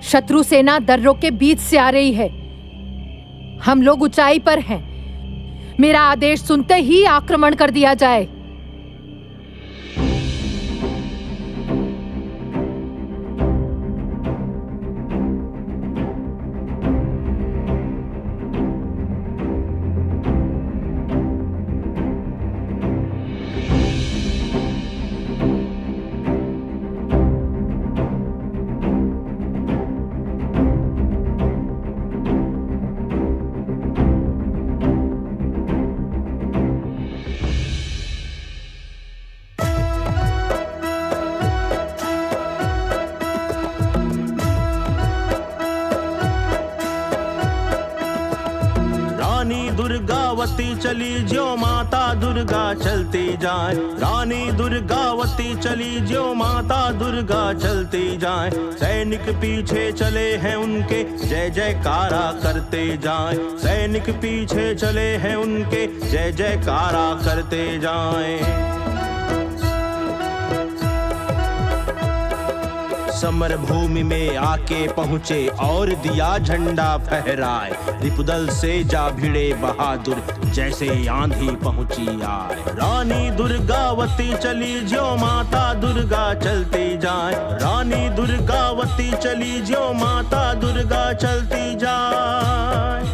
[SPEAKER 8] शत्रु सेना दर्रों के बीच से आ रही है। हम लोग ऊंचाई पर हैं। मेरा आदेश सुनते ही आक्रमण कर दिया जाए।
[SPEAKER 2] दुर्गावती चली ज्यो माता दुर्गा चलती जाए, रानी दुर्गावती चली ज्यो माता दुर्गा चलती जाए। सैनिक पीछे चले हैं उनके जय जयकारा करते जाए, सैनिक पीछे चले हैं उनके जय जयकारा करते जाए। समर भूमि में आके पहुँचे और दिया झंडा फहराए, रिपुदल से जा भिड़े बहादुर जैसे आंधी पहुँची आए। रानी दुर्गावती चली ज्यो माता दुर्गा चलती जाए, रानी दुर्गावती चली ज्यो माता दुर्गा चलती जाए।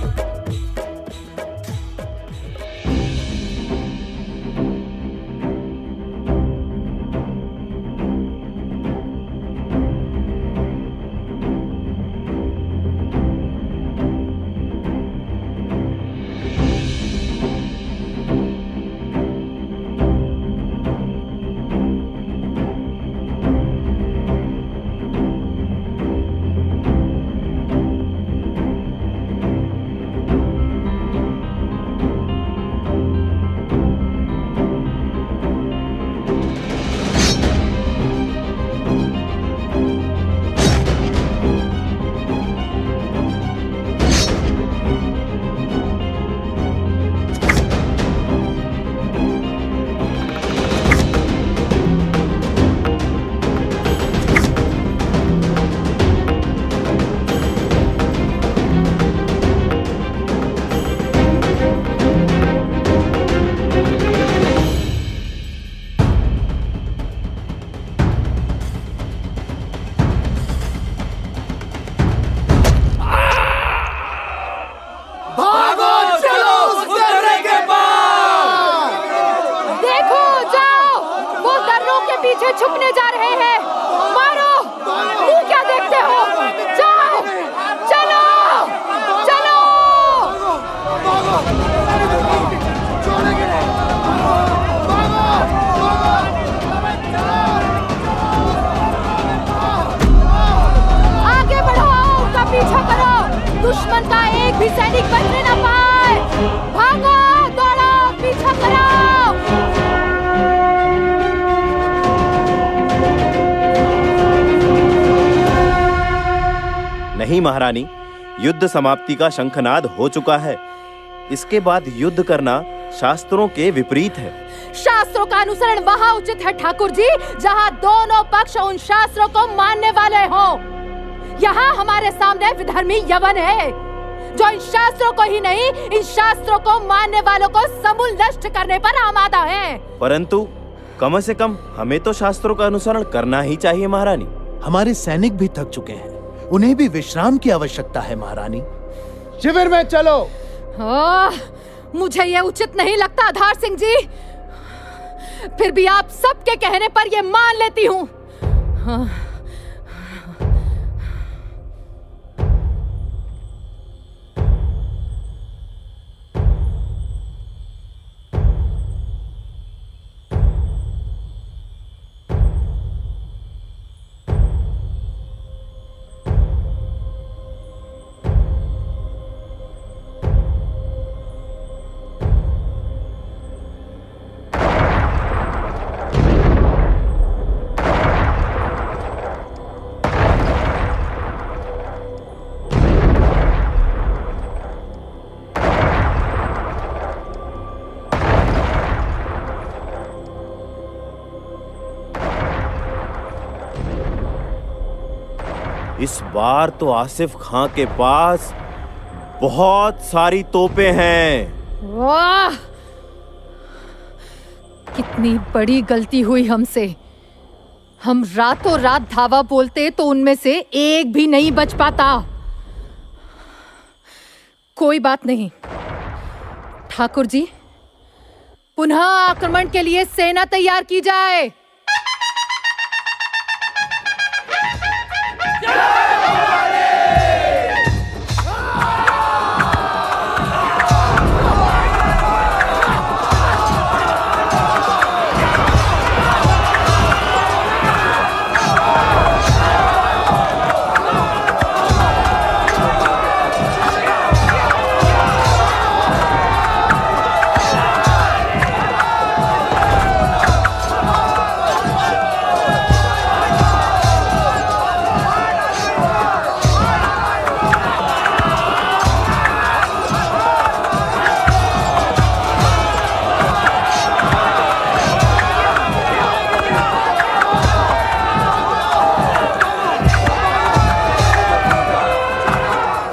[SPEAKER 8] पीछे छुपने जा रहे हैं। मारो, मुंह क्या देखते हो? जाओ, चलो, चलो। आगे बढ़ो, उनका पीछा करो। दुश्मन का एक भी सैनिक बचने न पाए। भागो, दौड़ो, पीछा करो।
[SPEAKER 16] नहीं महारानी, युद्ध समाप्ति का शंखनाद हो चुका है। इसके बाद युद्ध करना शास्त्रों के विपरीत है।
[SPEAKER 8] शास्त्रों का अनुसरण वहाँ उचित है ठाकुर जी, जहाँ दोनों पक्ष उन शास्त्रों को मानने वाले हों। यहाँ हमारे सामने विधर्मी यवन है, जो इन शास्त्रों को ही नहीं, इन शास्त्रों को मानने वालों को समूल नष्ट करने पर आमादा है।
[SPEAKER 16] परंतु कम से कम हमें तो शास्त्रों का अनुसरण करना ही चाहिए महारानी।
[SPEAKER 17] हमारे सैनिक भी थक चुके हैं, उन्हें भी विश्राम की आवश्यकता है महारानी।
[SPEAKER 9] शिविर में चलो।
[SPEAKER 8] मुझे ये उचित नहीं लगता आधार सिंह जी, फिर भी आप सबके कहने पर ये मान लेती हूँ।
[SPEAKER 16] इस बार तो आसिफ खां के पास बहुत सारी तोपें हैं।
[SPEAKER 8] वाह! कितनी बड़ी गलती हुई हमसे। हम रातों रात धावा बोलते तो उनमें से एक भी नहीं बच पाता। कोई बात नहीं ठाकुर जी, पुनः आक्रमण के लिए सेना तैयार की जाए।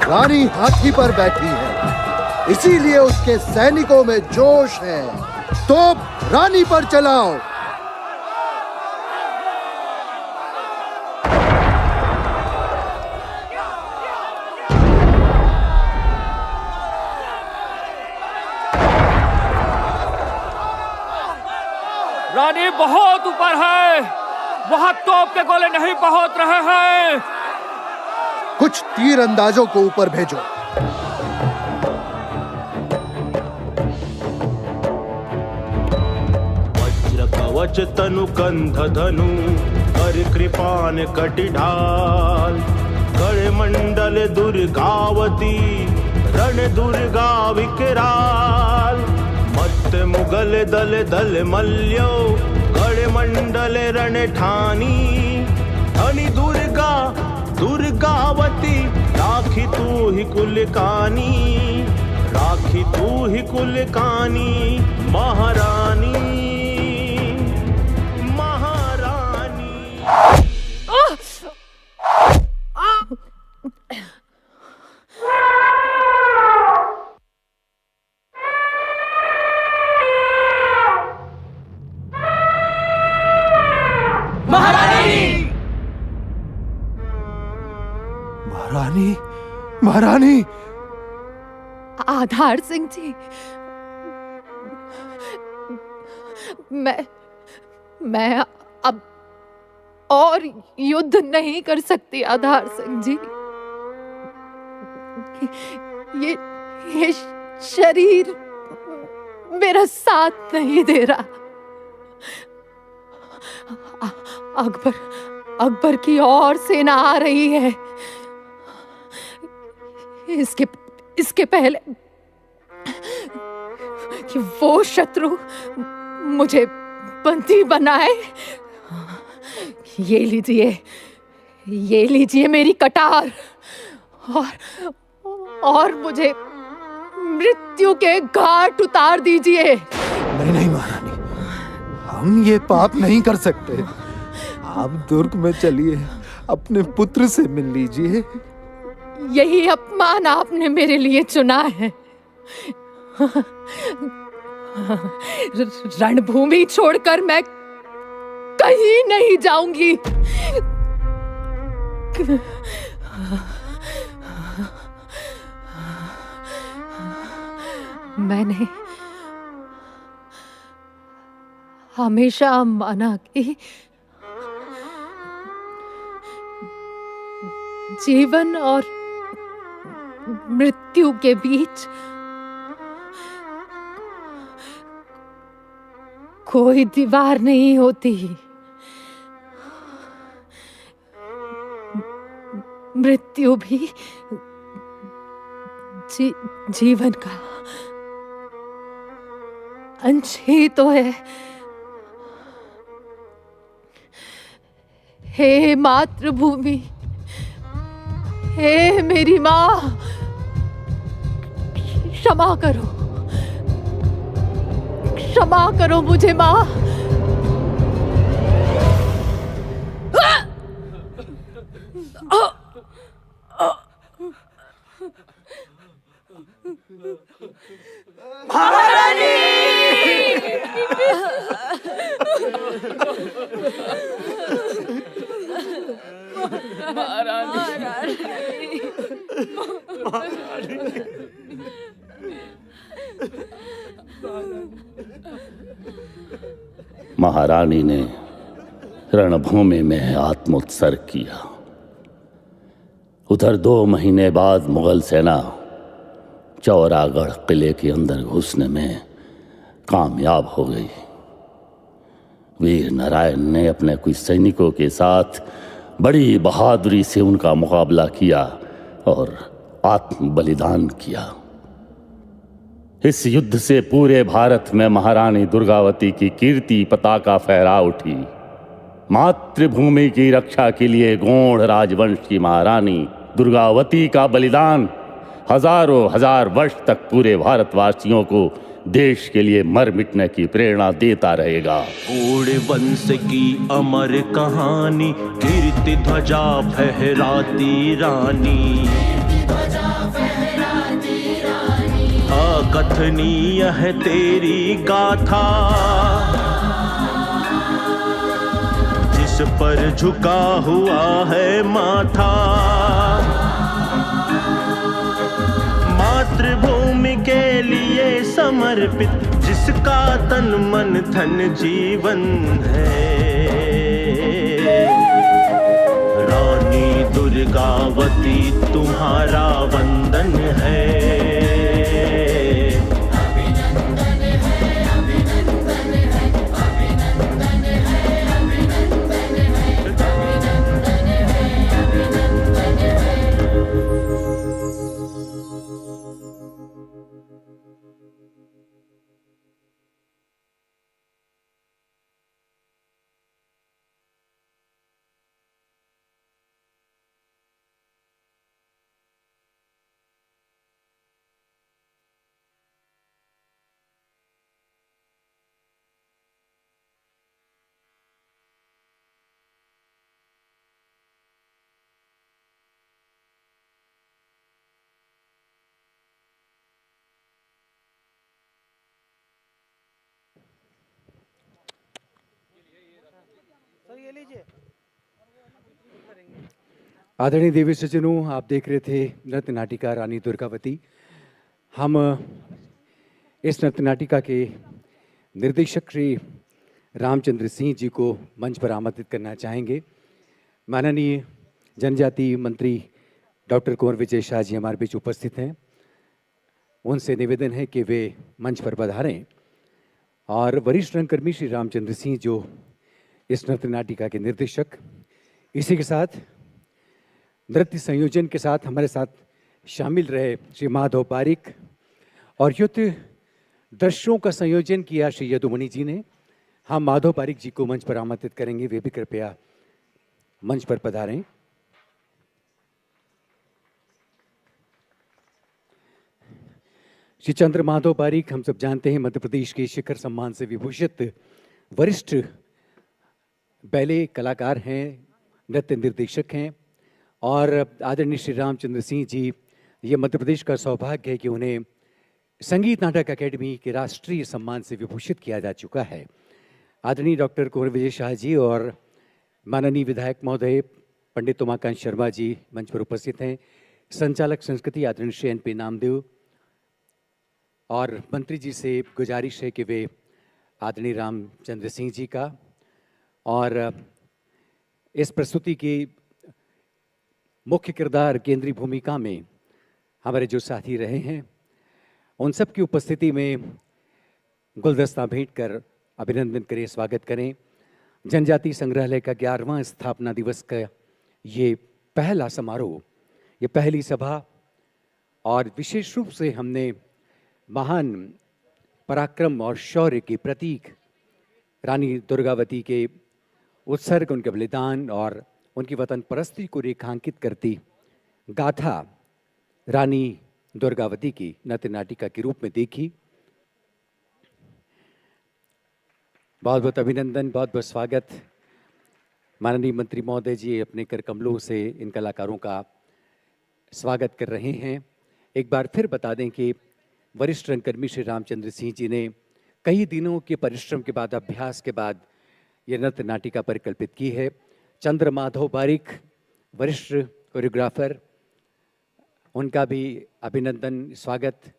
[SPEAKER 4] रानी हाथी पर बैठी है, इसीलिए उसके सैनिकों में जोश है। तोप रानी पर चलाओ।
[SPEAKER 3] रानी बहुत ऊपर है, वहां तोप के गोले नहीं पहुंच रहे हैं।
[SPEAKER 4] कुछ तीर अंदाजों को ऊपर भेजो।
[SPEAKER 10] वज्र कवच तनु कंध धनु कर कृपान कटि ढाल, गण मंडल दुर्गावती रण दुर्गा विकराल। मत मुगल दल दल मल्यो गण मंडल रण ठानी। धनी दुर्गा दुर्गावती राखी तू ही कुल कानी, राखी तू ही कुल कानी। महारानी महारानी।
[SPEAKER 17] महारानी, महारानी।
[SPEAKER 8] आधार सिंह जी, मैं अब और युद्ध नहीं कर सकती आधार सिंह जी। ये शरीर मेरा साथ नहीं दे रहा। अकबर की और सेना आ रही है। इसके पहले कि वो शत्रु मुझे बंदी बनाए। ये लीजिए मेरी कटार और मुझे मृत्यु के घाट उतार दीजिए।
[SPEAKER 17] नहीं महारानी, हम ये पाप नहीं कर सकते। आप दुर्ग में चलिए, अपने पुत्र से मिल लीजिए।
[SPEAKER 8] यही अपमान आपने मेरे लिए चुना है। रणभूमि छोड़कर मैं कहीं नहीं जाऊंगी। मैंने हमेशा माना कि जीवन और मृत्यु के बीच कोई दीवार नहीं होती। मृत्यु भी जीवन का अंश ही तो है। हे मातृभूमि, हे मेरी माँ, क्षमा करो मुझे माँ।
[SPEAKER 1] महारानी ने रणभूमि में आत्मोत्सर्ग किया। उधर 2 महीने बाद मुगल सेना चौरागढ़ किले के अंदर घुसने में कामयाब हो गई। वीर नारायण ने अपने कुछ सैनिकों के साथ बड़ी बहादुरी से उनका मुकाबला किया और आत्म बलिदान किया। इस युद्ध से पूरे भारत में महारानी दुर्गावती की कीर्ति पताका फहरा उठी। मातृभूमि की रक्षा के लिए गौड़ राजवंश की महारानी दुर्गावती का बलिदान हजारों हजार वर्ष तक पूरे भारतवासियों को देश के लिए मर मिटने की प्रेरणा देता रहेगा।
[SPEAKER 10] गौड़ वंश की अमर कहानी, कीर्ति ध्वजा फहराती रानी, अकथनीय है तेरी गाथा, जिस पर झुका हुआ है माथा। मातृभूमि के लिए समर्पित, जिसका तन मन धन जीवन है। रानी दुर्गावती तुम्हारा वंदन है।
[SPEAKER 11] आदरणीय देवी सज्जनों, आप देख रहे थे नृत्य नाटिका रानी दुर्गावती। हम इस नृत्य नाटिका के निर्देशक श्री रामचंद्र सिंह जी को मंच पर आमंत्रित करना चाहेंगे। माननीय जनजाति मंत्री डॉक्टर कुंवर विजय शाह जी हमारे बीच उपस्थित हैं। उनसे निवेदन है कि वे मंच पर पधारें और वरिष्ठ रंगकर्मी श्री रामचंद्र सिंह जो इस नृत्य नाटिका के निर्देशक, इसी के साथ नृत्य संयोजन के साथ हमारे साथ शामिल रहे श्री माधव पारिक और युद्ध दृश्यों का संयोजन किया श्री यदुमणि जी ने। हम माधव पारिक जी को मंच पर आमंत्रित करेंगे, वे भी कृपया मंच पर पधारें। श्री चंद्र माधव पारिक हम सब जानते हैं मध्य प्रदेश के शिखर सम्मान से विभूषित वरिष्ठ बैले कलाकार हैं, नृत्य निर्देशक हैं और आदरणीय श्री रामचंद्र सिंह जी, ये मध्य प्रदेश का सौभाग्य है कि उन्हें संगीत नाटक अकेडमी के राष्ट्रीय सम्मान से विभूषित किया जा चुका है। आदरणीय डॉक्टर कुंवर विजय शाह जी और माननीय विधायक महोदय पंडित उमाकांत शर्मा जी मंच पर उपस्थित हैं। संचालक संस्कृति आदरणीय श्री एन पी नामदेव और मंत्री जी से गुजारिश है कि वे आदरणीय रामचंद्र सिंह जी का और इस प्रस्तुति की मुख्य किरदार केंद्रीय भूमिका में हमारे जो साथी रहे हैं उन सब की उपस्थिति में गुलदस्ता भेंट कर अभिनंदन करें, स्वागत करें। जनजाति संग्रहालय का 11वां स्थापना दिवस का ये पहला समारोह, ये पहली सभा और विशेष रूप से हमने महान पराक्रम और शौर्य के प्रतीक रानी दुर्गावती के उत्सर्ग, उनके बलिदान और उनकी वतन परस्ती को रेखांकित करती गाथा रानी दुर्गावती की नृत्य नाटिका के रूप में देखी। बहुत बहुत अभिनंदन, बहुत बहुत स्वागत। माननीय मंत्री महोदय जी अपने कर कमलों से इन कलाकारों का स्वागत कर रहे हैं। एक बार फिर बता दें कि वरिष्ठ रंगकर्मी श्री रामचंद्र सिंह जी ने कई दिनों के परिश्रम के बाद, अभ्यास के बाद ये नृत्य नाटिका परिकल्पित की है। चंद्र माधव पारिक वरिष्ठ कोरियोग्राफर, उनका भी अभिनंदन, स्वागत।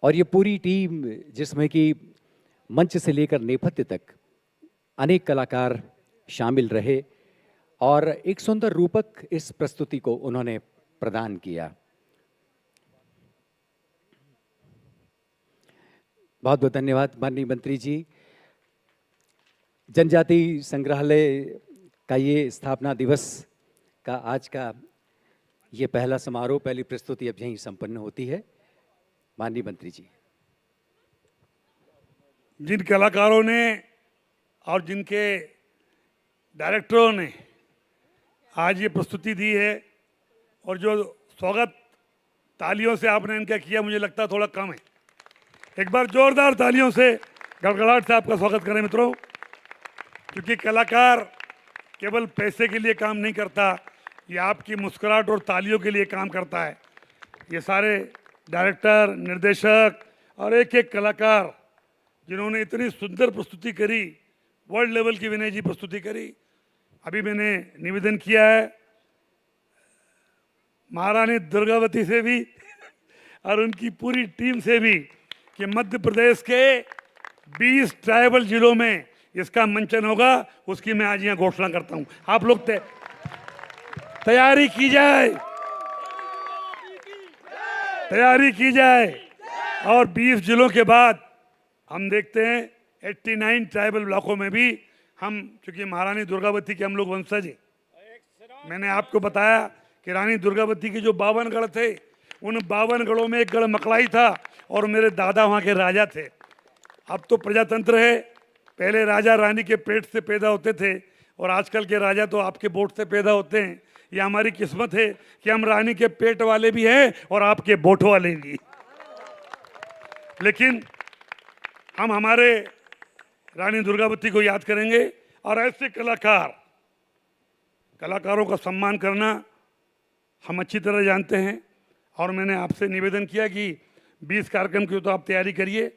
[SPEAKER 11] और ये पूरी टीम जिसमें कि मंच से लेकर नेपथ्य तक अनेक कलाकार शामिल रहे और एक सुंदर रूपक इस प्रस्तुति को उन्होंने प्रदान किया। बहुत बहुत धन्यवाद माननीय मंत्री जी। जनजाति संग्रहालय का ये स्थापना दिवस का आज का ये पहला समारोह, पहली प्रस्तुति अब यहीं संपन्न होती है। माननीय मंत्री जी।
[SPEAKER 13] जिन कलाकारों ने और जिनके डायरेक्टरों ने आज ये प्रस्तुति दी है और जो स्वागत तालियों से आपने इनका किया, मुझे लगता है थोड़ा कम है। एक बार जोरदार तालियों से, गड़गड़ाहट से आपका स्वागत करें मित्रों, क्योंकि कलाकार केवल पैसे के लिए काम नहीं करता, ये आपकी मुस्कुराहट और तालियों के लिए काम करता है। ये सारे डायरेक्टर, निर्देशक और एक एक कलाकार जिन्होंने इतनी सुंदर प्रस्तुति करी, वर्ल्ड लेवल की विनय जी प्रस्तुति करी। अभी मैंने निवेदन किया है महारानी दुर्गावती से भी और उनकी पूरी टीम से भी कि मध्य प्रदेश के 20 ट्राइबल जिलों में इसका मंचन होगा, उसकी मैं आज यहाँ घोषणा करता हूँ। आप लोग तैयारी की जाए, तैयारी की जाए। और 20 जिलों के बाद हम देखते हैं 89 ट्राइबल ब्लॉकों में भी हम, चूंकि महारानी दुर्गावती के हम लोग वंशज हैं। मैंने आपको बताया कि रानी दुर्गावती के जो 52 गढ़ थे, उन 52 गढ़ों में एक गढ़ मकलाई था और मेरे दादा वहाँ के राजा थे। अब तो प्रजातंत्र है, पहले राजा रानी के पेट से पैदा होते थे और आजकल के राजा तो आपके वोट से पैदा होते हैं। ये हमारी किस्मत है कि हम रानी के पेट वाले भी हैं और आपके वोट वाले भी। लेकिन हम हमारे रानी दुर्गावती को याद करेंगे और ऐसे कलाकारों का सम्मान करना हम अच्छी तरह जानते हैं। और मैंने आपसे निवेदन किया कि 20 कार्यक्रम की तो आप तैयारी करिए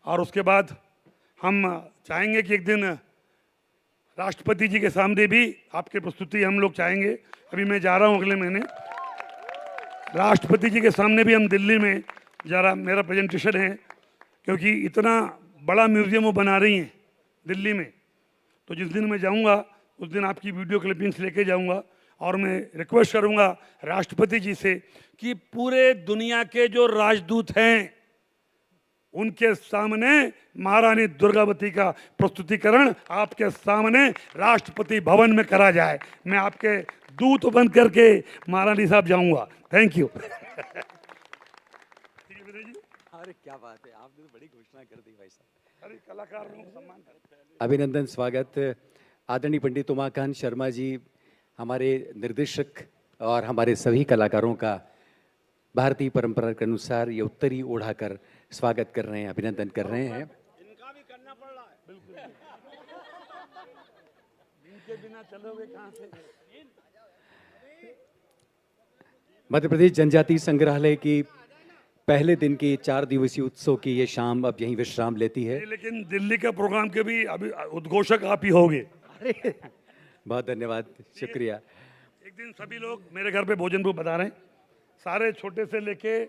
[SPEAKER 13] और उसके बाद हम चाहेंगे कि एक दिन राष्ट्रपति जी के सामने भी आपकी प्रस्तुति हम लोग चाहेंगे। अभी मैं जा रहा हूँ अगले महीने राष्ट्रपति जी के सामने भी हम दिल्ली में जा रहा, मेरा प्रेजेंटेशन है, क्योंकि इतना बड़ा म्यूजियम वो बना रही हैं दिल्ली में। तो जिस दिन मैं जाऊंगा उस दिन आपकी वीडियो क्लिपिंग्स लेके जाऊंगा और मैं रिक्वेस्ट करूंगा राष्ट्रपति जी से कि पूरे दुनिया के जो राजदूत हैं उनके सामने महारानी दुर्गावती का प्रस्तुतिकरण आपके सामने राष्ट्रपति भवन में करा जाए। मैं आपके दूत बन करके महारानी साहब जाऊंगा। Thank you.
[SPEAKER 11] अरे क्या बात है, आपने तो बड़ी घोषणा कर दी भाई साहब।
[SPEAKER 13] अरे कलाकार लोग सम्मान करते हैं।
[SPEAKER 11] अभिनंदन, स्वागत। आदरणीय पंडित उमाकांत शर्मा जी हमारे निर्देशक और हमारे सभी कलाकारों का भारतीय परंपरा के अनुसार ये उत्तरी ओढ़ाकर स्वागत कर रहे हैं, अभिनंदन कर रहे हैं।
[SPEAKER 13] इनका भी करना पड़ रहा है, बिल्कुल। इनके बिना चलोगे कहाँ से?
[SPEAKER 11] मध्य प्रदेश जनजातीय संग्रहालय की पहले दिन की 4 दिवसीय उत्सव की ये शाम अब यहीं विश्राम लेती है।
[SPEAKER 13] लेकिन दिल्ली का प्रोग्राम के भी अभी उद्घोषक आप ही होंगे।
[SPEAKER 11] बहुत धन्यवाद, शुक्रिया।
[SPEAKER 13] एक दिन सभी लोग मेरे घर पे भोजन को बता रहे हैं, सारे छोटे से लेके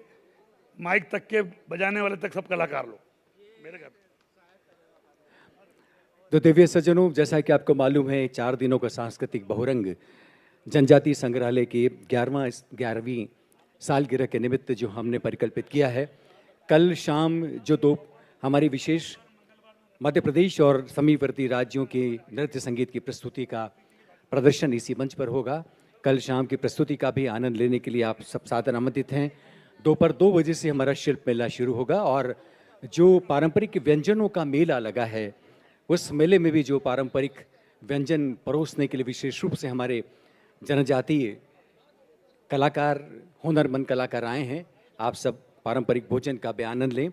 [SPEAKER 13] माइक तक के बजाने वाले तक सब कलाकार लोग मेरे घर पे।
[SPEAKER 11] तो दिव्य सज्जनों, जैसा कि आपको मालूम है 4 दिनों का सांस्कृतिक बहुरंग जनजातीय संग्रहालय की 11वीं सालगिरह के निमित्त जो हमने परिकल्पित किया है, कल शाम जो हमारी विशेष मध्य प्रदेश और समीपवर्ती राज्यों की नृत्य संगीत की प्रस्तुति का प्रदर्शन इसी मंच पर होगा। कल शाम की प्रस्तुति का भी आनंद लेने के लिए आप सब सादर आमंत्रित हैं। दोपहर 2 बजे से हमारा शिल्प मेला शुरू होगा और जो पारंपरिक व्यंजनों का मेला लगा है, उस मेले में भी जो पारंपरिक व्यंजन परोसने के लिए विशेष रूप से हमारे जनजातीय कलाकार, हुनरमंद कलाकार आए हैं। आप सब पारंपरिक भोजन का भी आनंद लें।